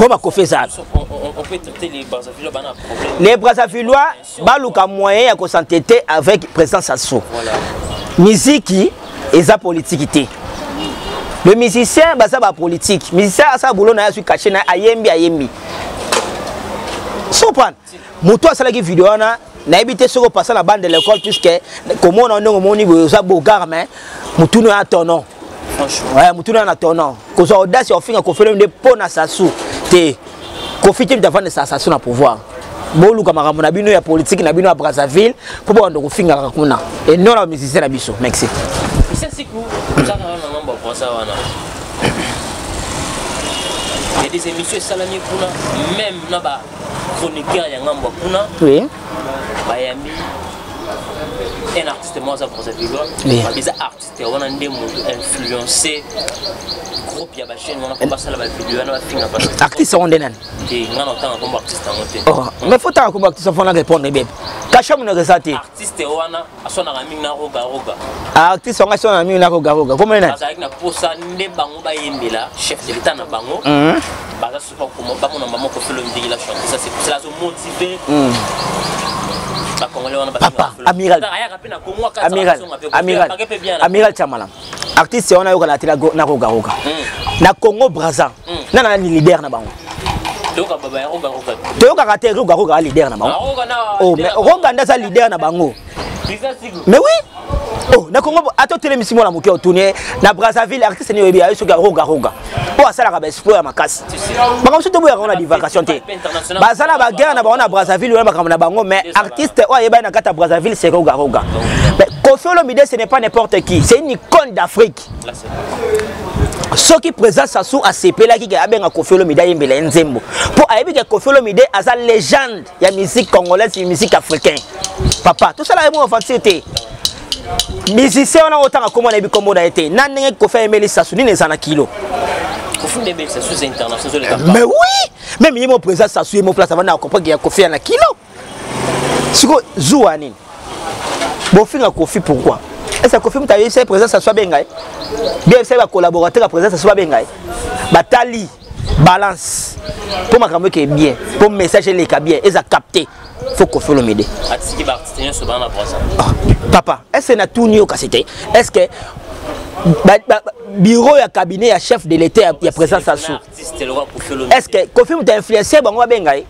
Speaker 1: on peut traiter les Brazzavillois bana problème les Brazzavillois baluka moyen ya ko s'entêter avec président Sassou musique et sa politique. Le musicien basa ba politique musicien asa boulot na su caché na ayembi sopran moto asala ki vidéo na na éviter ce qu'on passe à la bande de l'école puisque comment on a au niveau ça bogar mais mutuno a ton nom franchement ouais mutuno a ton nom que ça audace au fin qu'on fait le pona sasu te profiter d'avant de sasu na pouvoir bolu kama kamona bino ya politique na bino à Brazzaville pour bon donc finga kuna et non la musicien na biso merci
Speaker 2: c'est si vous ça na ngamba pour ça wana et des émissions salami kuna même na ba chroniqueur ya ngamba kuna
Speaker 1: oui
Speaker 2: bayambi un artiste moi ça pour cette vidéo des artistes on a des mots influencé groupe ya ba chaîne on a pas ça la vidéo on va finir pas
Speaker 1: artiste on denan
Speaker 2: et on entend comme artiste en monté
Speaker 1: oh mais faut tant comme artiste faut répondre bébé cacha mon resati
Speaker 2: artiste wana asona ngami na roga
Speaker 1: artiste on asona ngami na roga comment na
Speaker 2: ça avec na posa nde bango ba yembela chef de l'état na bango baza super comme ba mon maman ko felo ndiki la chanter ça c'est la motiver
Speaker 1: papa amiral Chamala artiste on a eu la télé na roga na Congo Brazza na leader na bango to ka rater roga leader na bango oh mais roga nda sa leader na bango mais oui oh na Congo ato télémission la moké tourner na Brazzaville artiste ni yebi ayo soka roga po asala ka ba exploit makasi bango so to boya on a di vacation te bazala ba guerre na ba on a Brazzaville on ba na bango mais artiste o yeba na kata Brazzaville c'est roga mais Koffi Olomide ce n'est pas n'importe qui c'est une icône d'Afrique ceux qui présentent Sassou à CP là qui a bien Koffi Olomide yembela nzembo pour ayebi que Koffi Olomide asa légende ya musique congolaise et musique africaine papa tout ça là est moi facilité musicien on a autant comment on a comme on a été nan Koffi Emeli Sassou ni nezana kilo Koffi Emeli Sassou c'est international mais oui même il mon président Sassou il mon place avant na comprendre qu'il y a Koffi na kilo siko zouani bon finga Koffi pourquoi est-ce que Koffi mutaye c'est président Sassou bengai bien c'est ba collaborateur à président Sassou bengai batali balance pour makambo qui est bien pour message les bien et ça capter faut Koffi Olomide papa est-ce que na tout nio cassette est-ce que bureau et cabinet à chef de l'état il y a présence Sassou est-ce que Koffi m'a influencé bango bengai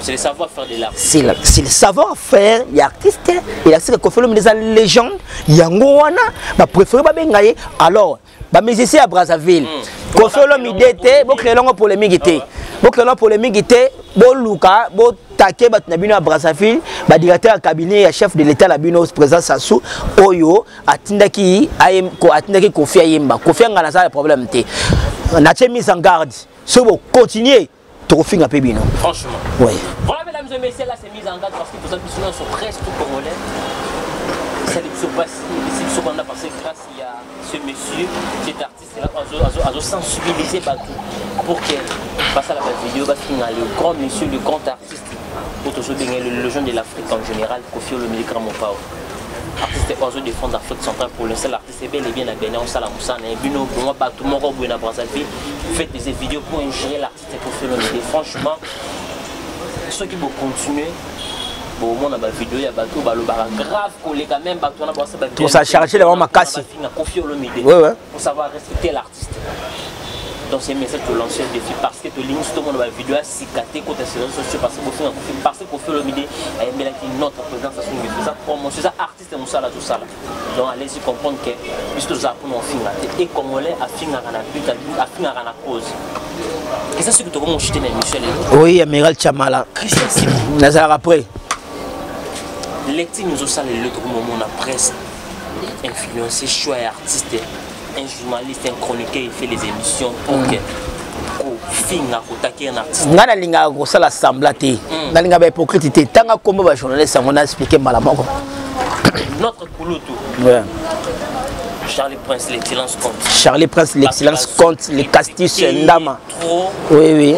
Speaker 2: c'est le savoir-faire de l'art
Speaker 1: c'est le savoir-faire il y a artiste il y a ce que Koffi Olomide des légendes yango wana ba préféré ba bengai alors ba musicien à Brazzaville Koffi Olomide té bo créer longo polémique té bo créer longo polémique té bo luka bo taqué bat na bino à Brazzaville ba directeur à cabinet à chef de l'état la bino président Sassou oyo atindaki ayem ko atindaki Koffi ayemba Koffi ngana ça le problème té na té mise en garde ce bo continuer trophée à Pébino.
Speaker 2: Franchement.
Speaker 1: Oui.
Speaker 2: Voilà, mesdames et messieurs, là c'est mis en garde parce que vos ambitions sont presque tout congolais. Ça se passe ici, ce qu'on a passé grâce à ce monsieur, cet artiste là, à sensibiliser Batou pour qu'il passe à la vidéo, parce qu'il y a le grand monsieur, le grand artiste, pour tout le jeune de l'Afrique en général, Koffi Olomide Kramopao. Artiste oiseau de fond d'Afrique centrale pour l'instant l'artiste est bel et bien à Bénin on s'ala moussa na bino pour moi pas tout le monde au Buena Brazzaville faites des vidéos pour ingérer l'artiste pour faire le franchement ceux qui vont continuer bon moi na ba vidéo ya bateau ba lo ba grave collé quand même bateau na ba ça
Speaker 1: pour ça charger devant ma casse
Speaker 2: Koffi Olomide pour savoir respecter l'artiste donc c'est un message pour lancer le défi parce que tu links tout le monde va vidéo à cicater contre les réseaux sociaux parce que Koffi Olomide a aimé notre présence à son ça promotion ça artiste et ça tout ça donc allez-y comprendre que puisque nous apprenons à et congolais à finir à la but à finir à la cause et ça c'est que tu vas m'acheter Michel
Speaker 1: oui amiral Chamala Christian Nazar après
Speaker 2: les nous ont salé l'autre moment on a presse influencé choix artiste un journaliste, un chroniqueur, il fait les émissions pour que finga kotaki un artiste.
Speaker 1: Ngana linga ko sala semblate. Na linga ba hypocrite tanga kombo ba journaliste on a expliqué malamoko.
Speaker 2: Notre coulotou.
Speaker 1: Ouais.
Speaker 2: Charlie Prince l'excellence compte.
Speaker 1: Charlie Prince l'excellence compte les castis ndama. Oui oui.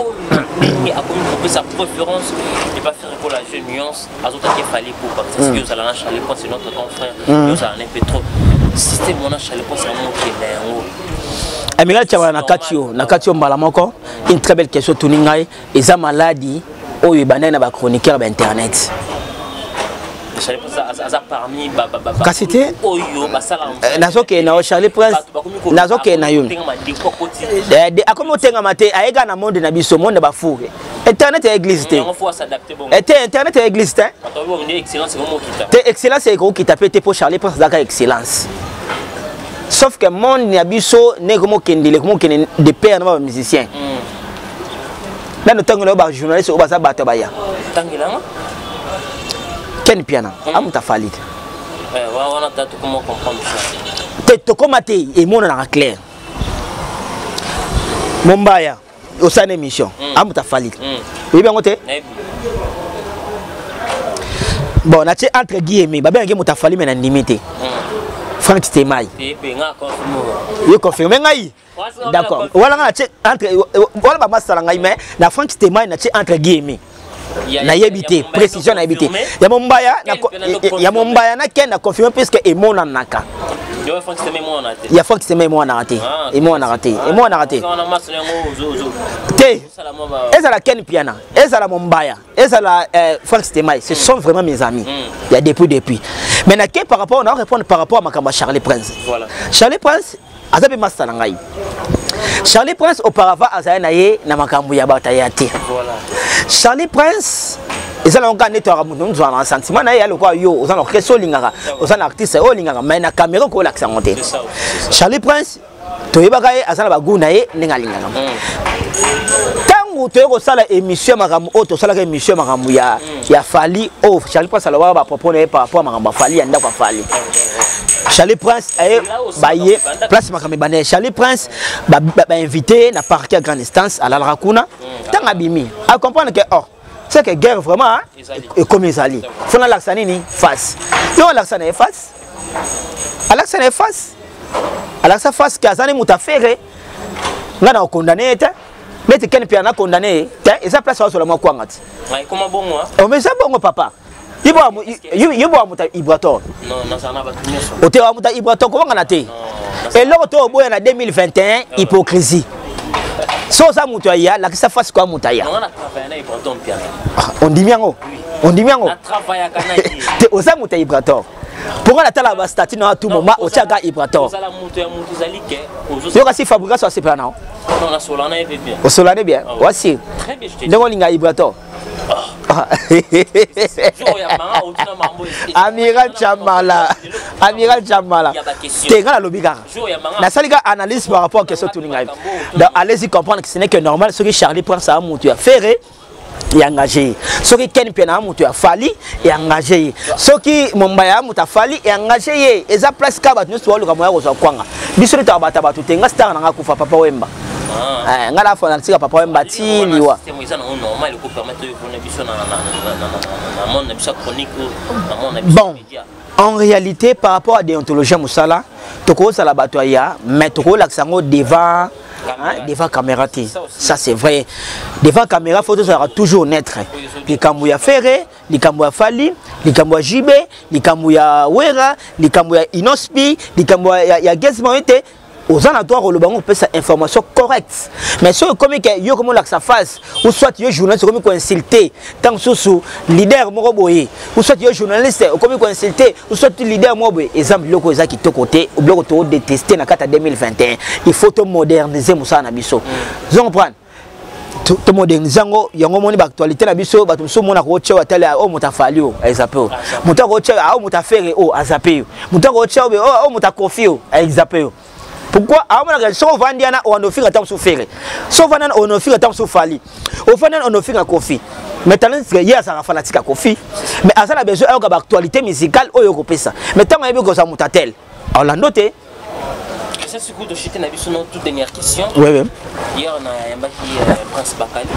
Speaker 2: Et a commis sa préférence de pas faire pour la jeune nuance à autres qu'il fallait pour parce que vous allez Charlie Prince c'est notre grand frère. Nous allons un peu trop. Système on a Charlie Prince c'est un mot qui est là.
Speaker 1: Amiral Chamala nakatio malamoko une très belle question tuningai eza maladie oyo banana ba chroniqueur ba internet.
Speaker 2: Charlie Prince a parmi
Speaker 1: Kasité
Speaker 2: oyo basala
Speaker 1: nazoke na Charlie Prince nazoke na yo de akomo tenga mate aega na monde na biso monde ba fou Internet et église.
Speaker 2: Il faut s'adapter.
Speaker 1: Internet et église.
Speaker 2: Excellence, c'est comment
Speaker 1: excellence, c'est qui t'a pété pour Charlie Prince Dakar excellence. Sauf que mon Niabiso n'est comme des pères de musiciens. Là, nous avons un journaliste au Baza Batabaya. Quel piano? Amuta Falit.
Speaker 2: Comment comprendre
Speaker 1: ça? Tu commentes et mon en clair. Mombaya, au sein de l'émission. Amuta Falit. Oui, bien, bon, on a entre guillemets, bah bien que muta Falit mais limité. Franck Stemai. Il confirme ngai. D'accord. Voilà on a entre voilà ba masala ngai mais na Franck Stemai na entre guillemets. Na yebité, précision na yebité. Ya Mombaya na ken na confirmer puisque et mon naka. Il y a Franck Stemai moi on a raté. Et moi on a raté. Et moi on a raté. Et ça la ken piana. Et ça la Mombaya. Et ça la Franck Stemai. Ce sont vraiment mes amis. Il y a depuis. Mais par rapport, on va répondre par rapport à Charlie Prince. Voilà. Charlie Prince, Azabe Mastalangai. Charlie Prince, auparavant, Azaye na makambu ya batayate. Voilà. Charlie Prince, ils ont encore nettoyé nous avons un sentiment na yalo quoi yo, ils ont orchestre lingara, ils ont artiste o lingara, mais na caméra ko l'accent monté. Charlie Prince, to yebagaye azana baguna ye ninga lingara. Tu as une émission tu as une émission ya Fali oh Charlie Prince alors va proposer par rapport à Fali anda kwa Fali Charlie Prince baye place makame bané Charlie Prince ba invité na parquet à grande instance à la Rakuna tanga bimi à comprendre que oh c'est que guerre vraiment et comme ils allaient faut na l'accent ni face yo l'accent est face l'accent est face l'accent face kazani mutafere ngana condamné mais tu es bien condamné, et ça place sur le mot quoi. Comment bon moi? Oh mais ça bon papa. Il boit Ibrator. Non, ça n'a pas tout mieux. Au théâtre de Ibrator comment on a été? Et là au bout en 2021 hypocrisie. So ça mutoya, la que ça fasse quoi mutaya? On a travaillé Ibrator piano. On dit bien oh. On dit bien oh. On travaille à Canada. Tu es au ça mutaya Ibrator. Pourquoi la tala statue à tout moment au Tchaga Ibrator? Tu as si fabrication à ces plans. Non, la Solana est bien. Au Solana est bien. Voici. Très bien. Donc on a Ibrator. Amiral Chamala. Amiral Chamala. T'es grand à l'obigar. La seule analyse par rapport à question tout le monde. Donc allez-y comprendre que ce n'est que normal. Ce que Charlie prend ça à mon tu as ferré. Et engagé. Ce qui Ken Piana mutu a fali et engagé. Ce qui Mombaya mutu a fali et engagé. Et ça place kabat nous soit le kamoya ko kwanga. Biso ta bata batu tenga star na kufa papa wemba. Ngala fa na tika papa wemba ti liwa. C'est moi ça normal ko permettre de biso na monde biso chronique na monde biso. Bon. En réalité par rapport à déontologie musala, toko sala batoya, mais toko laksango devant devant caméra, ça c'est vrai. Devant caméra, il faut toujours naître. Les Kambouya Ferré, les Kambouya Fali, les Kambouya Jibé, les Kambouya Wera, les Kambouya Inospi, les Kambouya Gezmoete. Aux alentours, on peut cette information correcte. Mais si comme il comme ça face, ou soit il y a journaliste comme il insulté, tant sous leader Moroboye, ou soit il y a journaliste comme il insulté, ou soit leader Moroboye. Exemple, le cosa qui te côté, ou bloc de détester dans 2021. Il faut te moderniser Moussa Nabiso. Vous comprenez? Tout moderniser, il y a un moment d'actualité Nabiso, bah tout le monde a reçu à tel oh mutafali oh exapé, muta reçu ah oh mutafere oh azapé, muta reçu oh mutakofi oh exapé. Pourquoi on va dire on offre à temps souffrir. Sauf on offre à temps souffrir. Au final on offre à Kofi. Maintenant hier ça a fanatique à Kofi. Mais à ça la besoin d'avoir actualité musicale au Europe ça. Maintenant on a vu que ça mutatel. On l'a noté.
Speaker 2: Ça c'est coup de chuter na biso non toute dernière question.
Speaker 1: Oui.
Speaker 2: Hier on a un qui Prince Bakali.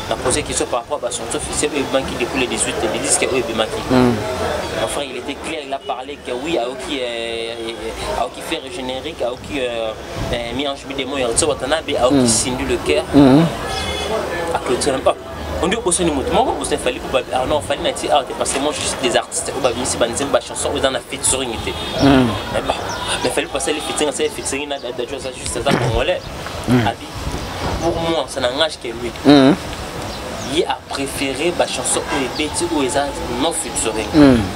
Speaker 2: On a posé question par rapport à son officiel qui découle les 18 des disques et Bimaki. Enfin, il était clair, il a parlé que oui, Aoki fait le générique, Aoki mis en chemin des mots, Aoki sindu le cœur. À clôture un peu. On dit au poste de mots, moi, il fallait pour ah non, fallait n'être ah parce que moi je suis des artistes, on va venir ici banzer ma chanson dans la featuring était. Mais fallait passer les featuring là de choses juste ça congolais. Pour moi, ça n'engage que lui. Il a préféré la chanson où il non featuring.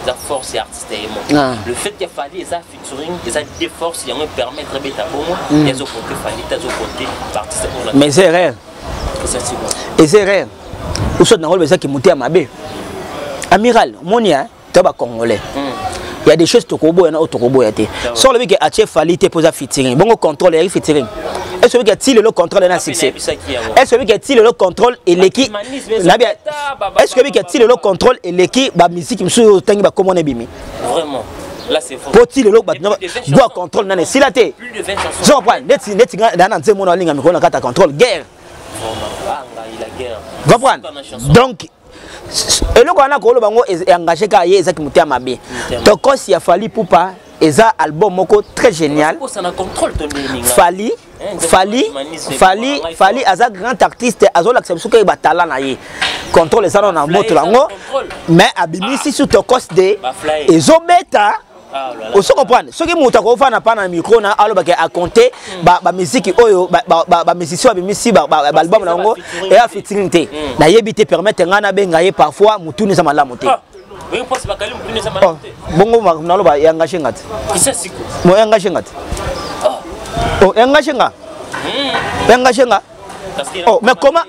Speaker 2: La force et artiste et moi. Le fait qu'il fallait les featuring, les des forces, il y a un permettre de mettre à bon, les autres côtés fallait, les autres côtés artistes.
Speaker 1: Mais c'est rare. Et c'est rare. ou soit dans le qui monté à Mabé. Amiral, Monia, tu es congolais. Il y a des choses qui sont bonnes, autres qui sont sur le fait que Ache Fali te pose à featuring. Bon, contrôle et featuring. Est-ce que tu as le contrôle et succès? Est-ce que tu as le contrôle et l'équipe? Est-ce que tu as le contrôle et l'équipe? La musique qui me suit au temps de comment on est bimi.
Speaker 2: Vraiment. Là, c'est faux.
Speaker 1: Faut-il le doit contrôle dans les silatés. Je comprends. Net contrôle guerre. Vous comprenez? Donc, et le Ghana Kolo Bango est engagé car il est qui Mabé. Donc, il a fallu pour pas, et ça album moko très génial. Fali, as un grand artiste, as un acception que il talent na ye. Contrôle ça dans moto lango. Mais abimi si sur ton coste de, ils ont bêta. Vous comprenez? Ce qui m'a fait n'a pas un micro na alors à compter ba musique oyo ba musicien ba musique ba album lango et a featuring te na yebite permettre ngana benga ye parfois mutuni za malamu te bongo na lo ba engagé ngati kisa siko mo engagé ngati oh engagé nga oh, mais comment?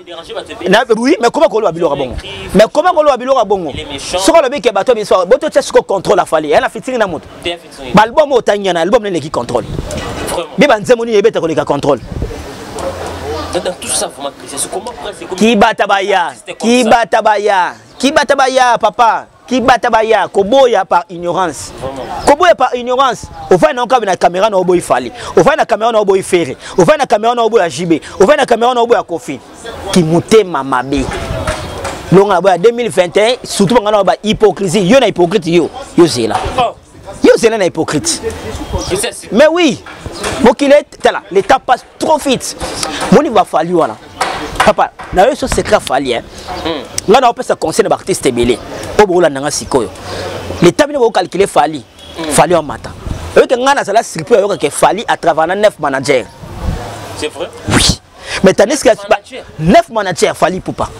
Speaker 1: Oui, mais comment on va bongo? Mais comment on va bongo? Ce qu'on a vu que bateau bisou, bateau tient ce qu'on contrôle la folie. Elle a fait tirer la moto. L'album au Tanyana, l'album n'est qui contrôle. Biban Zemoni est bête qu'on les contrôle.
Speaker 2: Dans tout ça, faut m'accuser. Comment
Speaker 1: qui batabaya? Qui batabaya? Qui batabaya, papa? Qui batabaya? Koboya par ignorance. Koboya par ignorance. Au fait, on a une caméra dans le boy Fali. Au fait, la caméra dans le boy Ferré. Au fait, la caméra dans le boy JB. Au fait, la caméra dans le boy Kofi. Qui monte Mamabe. L'on a 2021, surtout on a hypocrisie. Yo na hypocrite yo. Yo c'est là. Yo c'est là na hypocrite. Mais oui. Bon qu'il est là. L'état passe trop vite. Mon il va falloir voilà. Papa, na yo so secret Fali hein. Là on peut se conseiller d'artiste belé. Au bout là nanga sikoyo. L'état bien va calculer Fali. Fali en matin. Et que ngana ça la surpris que Fali à travers 9 managers.
Speaker 2: C'est vrai?
Speaker 1: Oui. Mais tandis que 9 managers Fali Poupa.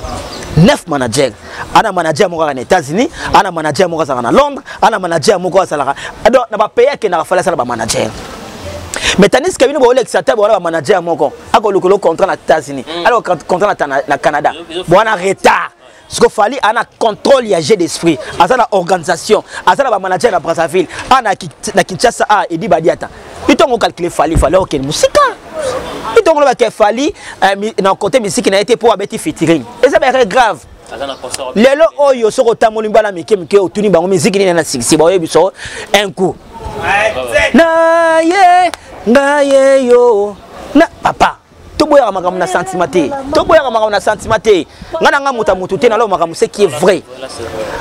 Speaker 1: 9 managers. Ana manager mo aux États-Unis, ana manager mo à Londres, ana manager mo à Salara. Donc na ba payer que na fala ça ba manager. Mais tandis que bino ba ole xata ba manager moko. Ako lokolo contrat na États-Unis. Alors contrat na Canada. Bon en retard. Ce qu'il fallait, on a contrôle, il y a jet d'esprit, on a organisation, on a manager à Brazzaville, on a Kinshasa et dit Badiata. Il faut calculer fallait ok musique. Il faut que fallait dans côté musique n'a été pour abattre featuring. Et ça est grave. Les lots oyo sur autant mon limbala mais qui au tuni bango musique ni na six ba biso un coup. Na ye yo na papa. Toboya makamu na sentimate. Toboya makamu na sentimate. Ngana nga muta te na lo makamu ce qui est vrai.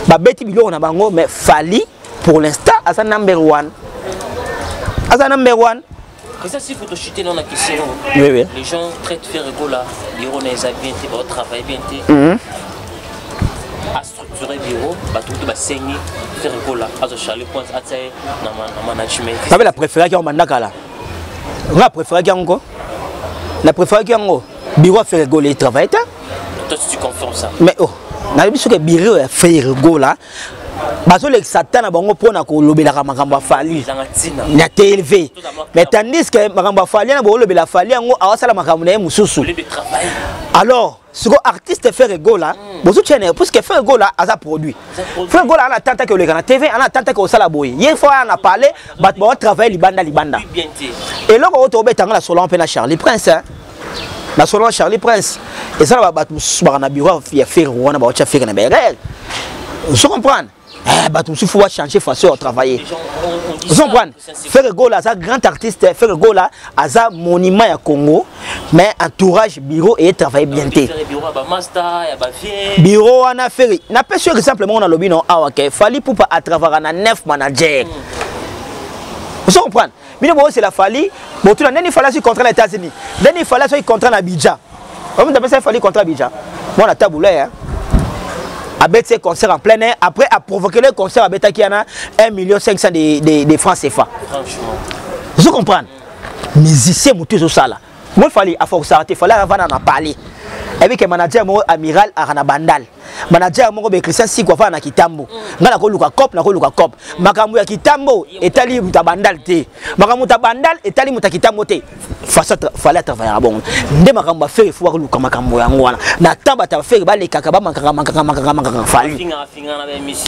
Speaker 1: Ba beti bilo na bango mais Fali pour l'instant à sa number 1. À sa number 1.
Speaker 2: Et ça si faut te chuter dans la question.
Speaker 1: Oui oui.
Speaker 2: Les gens traitent Ferrego là, bureau na bien té, ba travail bien té. À structurer bureau, ba tout ba saigner Ferrego là, à Charlie Point à tsaye na management.
Speaker 1: Ça veut la préférer qui on mandaka là. On a préféré qui encore. La préférée qui est bureau fait rigoler travail.
Speaker 2: Toi tu confirmes ça?
Speaker 1: Mais oh, na biso que bureau fait rigoler là. Baso le satan na bango pona ko lobela ka makamba Fali. Na TV. Mais tandis que makamba Fali na bo lobela Fali ngo awasala makambo na mususu. Alors, ce que artiste fait rigoler là, bozo tiene parce que fait rigoler là a produit. Fait rigoler là on attend que le na TV, on attend que sala boy. Hier fois on a parlé, bat bon travail libanda. Et là on tobe tanga la solo on peut na Charlie Prince. La solo Charlie Prince. Et ça va bat na bureau ya faire on ba cha faire na berel. Vous comprenez? Il faut changer façon de travailler. Vous comprenez? Ferrego là, c'est un grand artiste. Ferrego là, c'est un monument à Congo, mais entourage bureau et travail bien. Bureau on a fait. N'a pas sûr simplement on a lobby non ah ok. Fallait pour pas à travers 9 managers. Vous comprenez? Mais c'est la Fali. Bon tout le monde il fallait sur contrat les États-Unis. Il fallait sur contrat à Abidjan. Comment vous appelez ça? Il fallait contrat à Abidjan. Bon la taboulé hein. À ces concerts en plein air, après à provoquer le concert à Beta qui en a 1,5 million de francs CFA. Franchement. Vous comprenez? Musicien, tout ça là. Moi, il fallait, à force d'arrêter, il fallait avant d'en parler. Et puis, le manager, amiral, à Ranabandal. manager moko be Christian si quoi fa na kitambo ngala ko luka cop na ko luka cop makambo ya kitambo etali mutabandal te makambo mutabandal etali mutakitambo te fallait travailler bon nde makambo faire il faut luka makambo yango wana na tamba ta faire ba le kaka ba makaka fali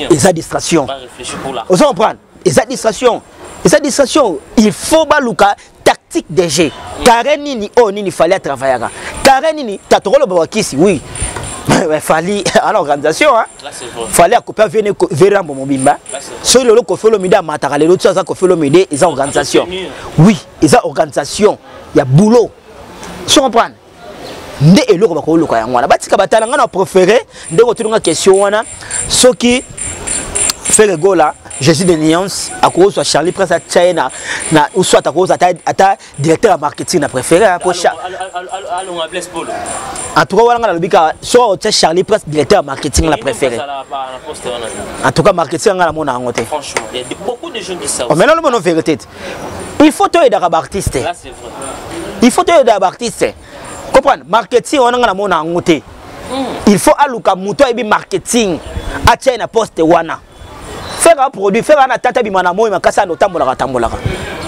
Speaker 1: eza distraction on s'en prend eza distraction il faut ba luka tactique de jeu carré nini oh nini fallait travailler carré nini tatokolo ba kisi oui fallait à l'organisation hein fallait couper venir en mobimba sur le ko felo mida mataka le l'autre ça ko felo mide ils organisation oui ils organisation il y a boulot tu comprends nde eloko ba ko luka yango na batika batala ngana préféré ndeko tulunga question wana soki faire gola Jésus de Nuance à cause de Charlie Prince à China na ou soit à cause à directeur marketing na préféré pour en tout cas voilà lobika soit Charlie Prince directeur marketing la préféré en tout cas marketing la mona ngote
Speaker 2: franchement il y a beaucoup de gens qui savent
Speaker 1: mais non non vérité il faut toi aider artiste
Speaker 2: là c'est vrai
Speaker 1: il faut toi aider artiste comprendre marketing on nga la mona ngote il faut aluka muto ebi marketing à China poste wana faire un produit, faire un tata bimana moi makasa no tambola katambola.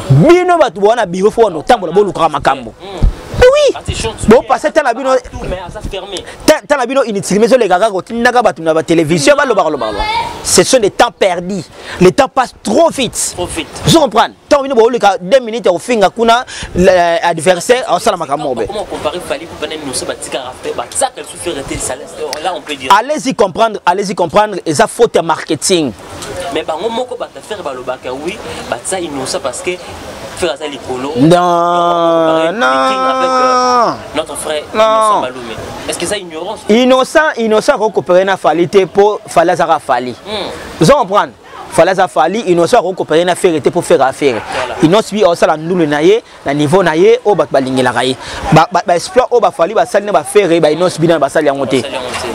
Speaker 1: Bino batu bona biro fo no tambola bolu kama makambo. Oui. Bon passer tant la bino
Speaker 2: mais ça fermé.
Speaker 1: Tant la bino inutilement les gars ko tinaka batu na télévision ba lo. Ce sont des temps perdus. Le temps passe trop vite.
Speaker 2: Trop vite.
Speaker 1: Vous comprenez? Tant bino bolu ka 2 minutes au finga kuna adversaire en sala makambo.
Speaker 2: Comment comparer Fali pour venir nous se batika rafé ba ça qu'elle souffre de salaire. Là on peut dire.
Speaker 1: Allez-y comprendre et ça faute marketing.
Speaker 2: Mais bah on moko ba faire ba lo ba ka oui, ba ça innocent parce que faire ça likolo.
Speaker 1: Non.
Speaker 2: Notre frère Innocent Baloumé. Est-ce que ça ignorance?
Speaker 1: Innocent récupérer na falité pour fallait ça fali. Vous comprenez? Fallait ça fali innocent récupérer na faire pour faire affaire. Innocent bi au sala ndulu naye na niveau naye o ba balingela kaye. Ba explore o ba fali ba sali na ba faire ba innocent bi na ba sali yangote.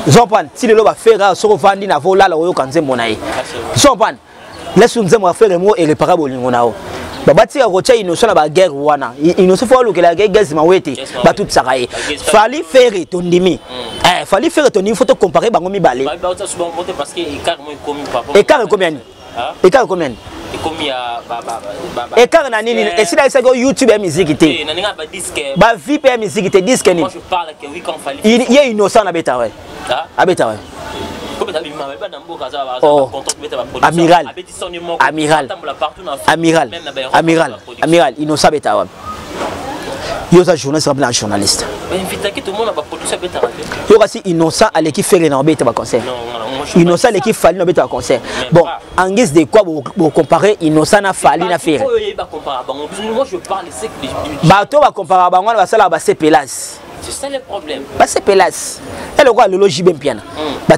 Speaker 1: Vous comprenez? Si le ba faire so vandi na vola la oyo kanze monaye. Vous comprenez? Laisse-nous nous faire mo irréparable ngona. Babati a rocha innocent na ba guerre wana innocent faut que la guerre gaz mawete ba tout ça kaye fali faire ton demi fali faire ton il faut te comparer bango mibale
Speaker 2: parce que écart moi commis papa
Speaker 1: écart combien écart combien
Speaker 2: et comme ya
Speaker 1: écart na nini et si là c'est que YouTube et musique té
Speaker 2: na ninga ba disque
Speaker 1: ba VIP et musique té disque ni
Speaker 2: moi je parle que oui quand fali
Speaker 1: il y a innocent na beta ouais a beta ouais amiral innocent beta ouais yo sa journaliste yo kasi innocent à l'équipe faire na beta ba concert innocent l'équipe fali na beta concert bon en guise de quoi vous comparer innocent na fali na faire
Speaker 2: moi je parle c'est
Speaker 1: ba to ba comparer bango na sala ba sepelas.
Speaker 2: C'est ça le problème.
Speaker 1: Parce que Pélas, elle a le logis bien piano.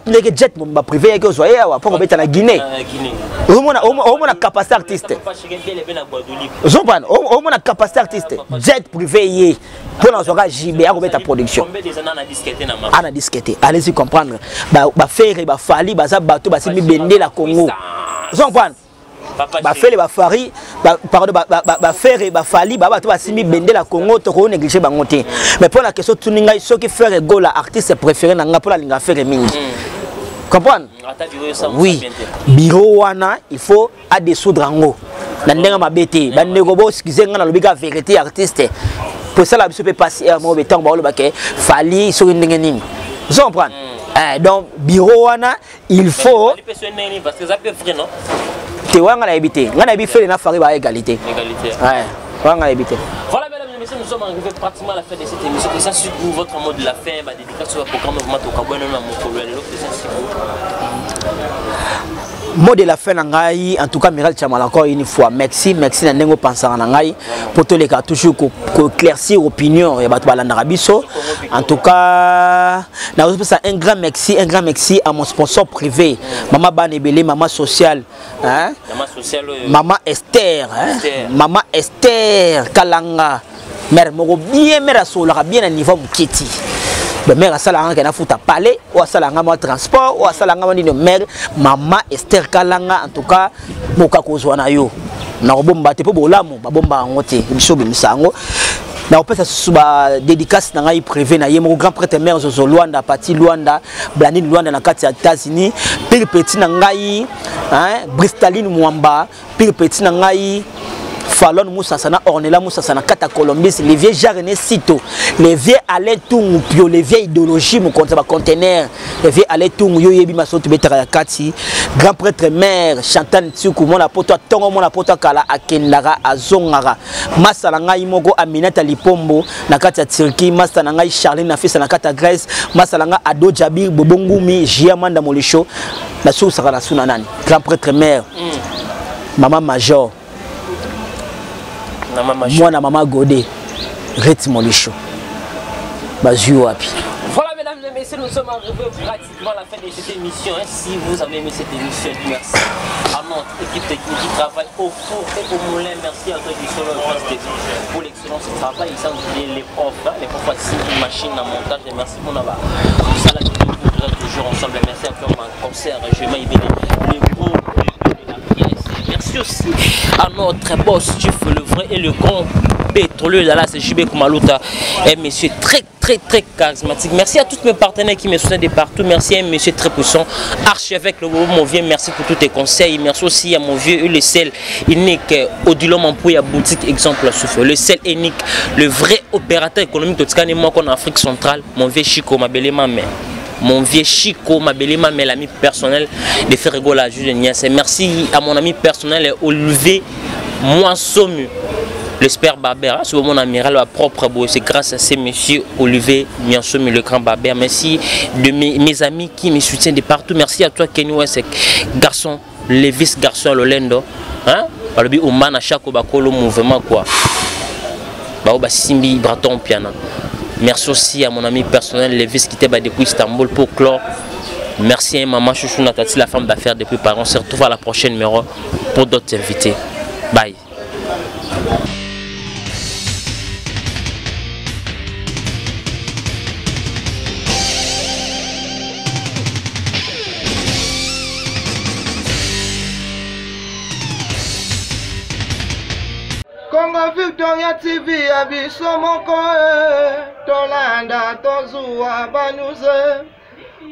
Speaker 1: Tu n'es que jet mon privé que soit pour mettre la Guinée. On a capacité artiste. On a capacité artiste. Jet privé pour nous aura JB à remettre ta production. On a discuté. Allez-y comprendre. Bah faire bah fali bah ça bateau bah c'est mi bender la Congo. Vous comprenez? Ba faire ba fari pardon ba faire ba fali ba bato ba simi bender la Congo to ko négliger bangote mais pour la question tuninga ceux qui faire gola artiste préféré na ngapola linga faire mingi comprendre oui bureau wana il faut à dessoudre ngo na ndenga mabete ba ndeko bo skize nga na lobika vérité artiste pour ça la biso peut passer mo beton ba lo ba ke fali so ndenge nini vous comprenez donc bureau wana il faut
Speaker 2: parce que ça peut vrai non
Speaker 1: te wanga na ebité ngana ebi fait na fari ba égalité ouais wanga ebité.
Speaker 2: Voilà mesdames et messieurs, nous sommes arrivés pratiquement à la fin de cette émission et ça c'est pour votre mot de la fin bah dédicace au programme vraiment au Kabouano na mokolo ya lelo
Speaker 1: mot de la fin nangai en tout cas Miral Chamala encore une fois merci na ndengo pensant nangai pour tous les cas toujours ko éclaircir opinion ya bato balanda biso en tout cas na un grand merci à mon sponsor privé maman Banebele maman sociale hein maman Esther maman Esther Kalanga mère moko bien mère sola bien à niveau mukiti. Le maire a salanga qui na futa palais ou a salanga mo transport ou a salanga mo ni maire maman Esther Kalanga en tout cas moka kozwa na yo na robomba te po bolamu ba bomba ngote biso bimisango na opesa suba dédicace na ngai privé na yemo grand prêtre mère Zozo Luanda Pati Luanda Blandine Luanda na kati ya États-Unis pile petit na ngai hein Bristaline Mwamba pile petit na ngai Fallon Moussa Sana Ornella Moussa Sana Kata Colombie les vieux Jarene Sito les vieux Alain Tungu pio les vieux idéologie mon compte ba conteneur les vieux Alain Tungu yo yebi masoto betara ya kati grand prêtre mère Chantal Tsiku mon apoto tongo mon apoto kala akendara azongara masala ngai moko Aminata Lipombo na kati ya Turquie masala ngai Charline na fils na kati ya Grèce masala ngai Ado Jabir Bobongumi Jiamanda Molisho na sou saka na suna nani grand prêtre mère maman major moi na maman Godé Reti Molisho Bazio Api.
Speaker 2: Voilà mesdames et messieurs, nous sommes arrivés pratiquement à la fin de cette émission. Si vous avez aimé cette émission, merci à notre équipe technique qui travaille au four et au moulin. Merci à toi qui sont là pour l'excellence du travail. Ils sont les profs, les profs assis une machine à montage. Et merci mon abat. Ça là qui nous toujours ensemble. Merci à toi mon concert. Je m'aille bien les gros. Merci aussi à notre boss, Chief, le vrai et le grand pétrolier de la CJB Kumaluta, un monsieur très charismatique. Merci à tous mes partenaires qui me soutiennent de partout. Merci à un monsieur très puissant, archevêque le mon vieux, merci pour tous tes conseils. Merci aussi à mon vieux, le sel unique, Odilon Mampouya, boutique exemple à souffle. Le sel unique, le vrai opérateur économique de Tkane en Afrique centrale, mon vieux Chico, ma belle maman. Mon vieux Chico, ma belle maman, l'ami personnel de Ferrego la juge de Niasse. Merci à mon ami personnel Olivier Moissomu, l'espère Barbère. C'est mon amiral, ma propre beau. C'est grâce à ces messieurs Olivier Moissomu, le grand Barbère. Merci de mes amis qui me soutiennent de partout. Merci à toi, Kenny Wesek, garçon, Levis, garçon, Lolendo. Hein? Balobi Oman, à chaque bakolo mouvement, quoi. Baoba Simbi, Braton, Piana. Merci aussi à mon ami personnel Levis qui était depuis Istanbul pour clore. Merci à maman Chouchou Natati, la femme d'affaires depuis Paris. On se retrouve à la prochaine numéro pour d'autres invités. Bye.
Speaker 3: Congo Victoria TV abiso moko tolanda tozua banuze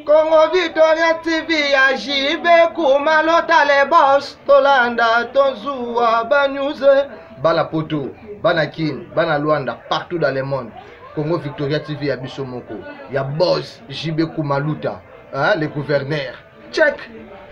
Speaker 3: Congo Victoria TV ajibe kumalota le boss tolanda tozua banuze bala poto bana kin bana Luanda partout dans le monde Congo Victoria TV abiso moko ya boss jibe kumaluta hein, le gouverneur check.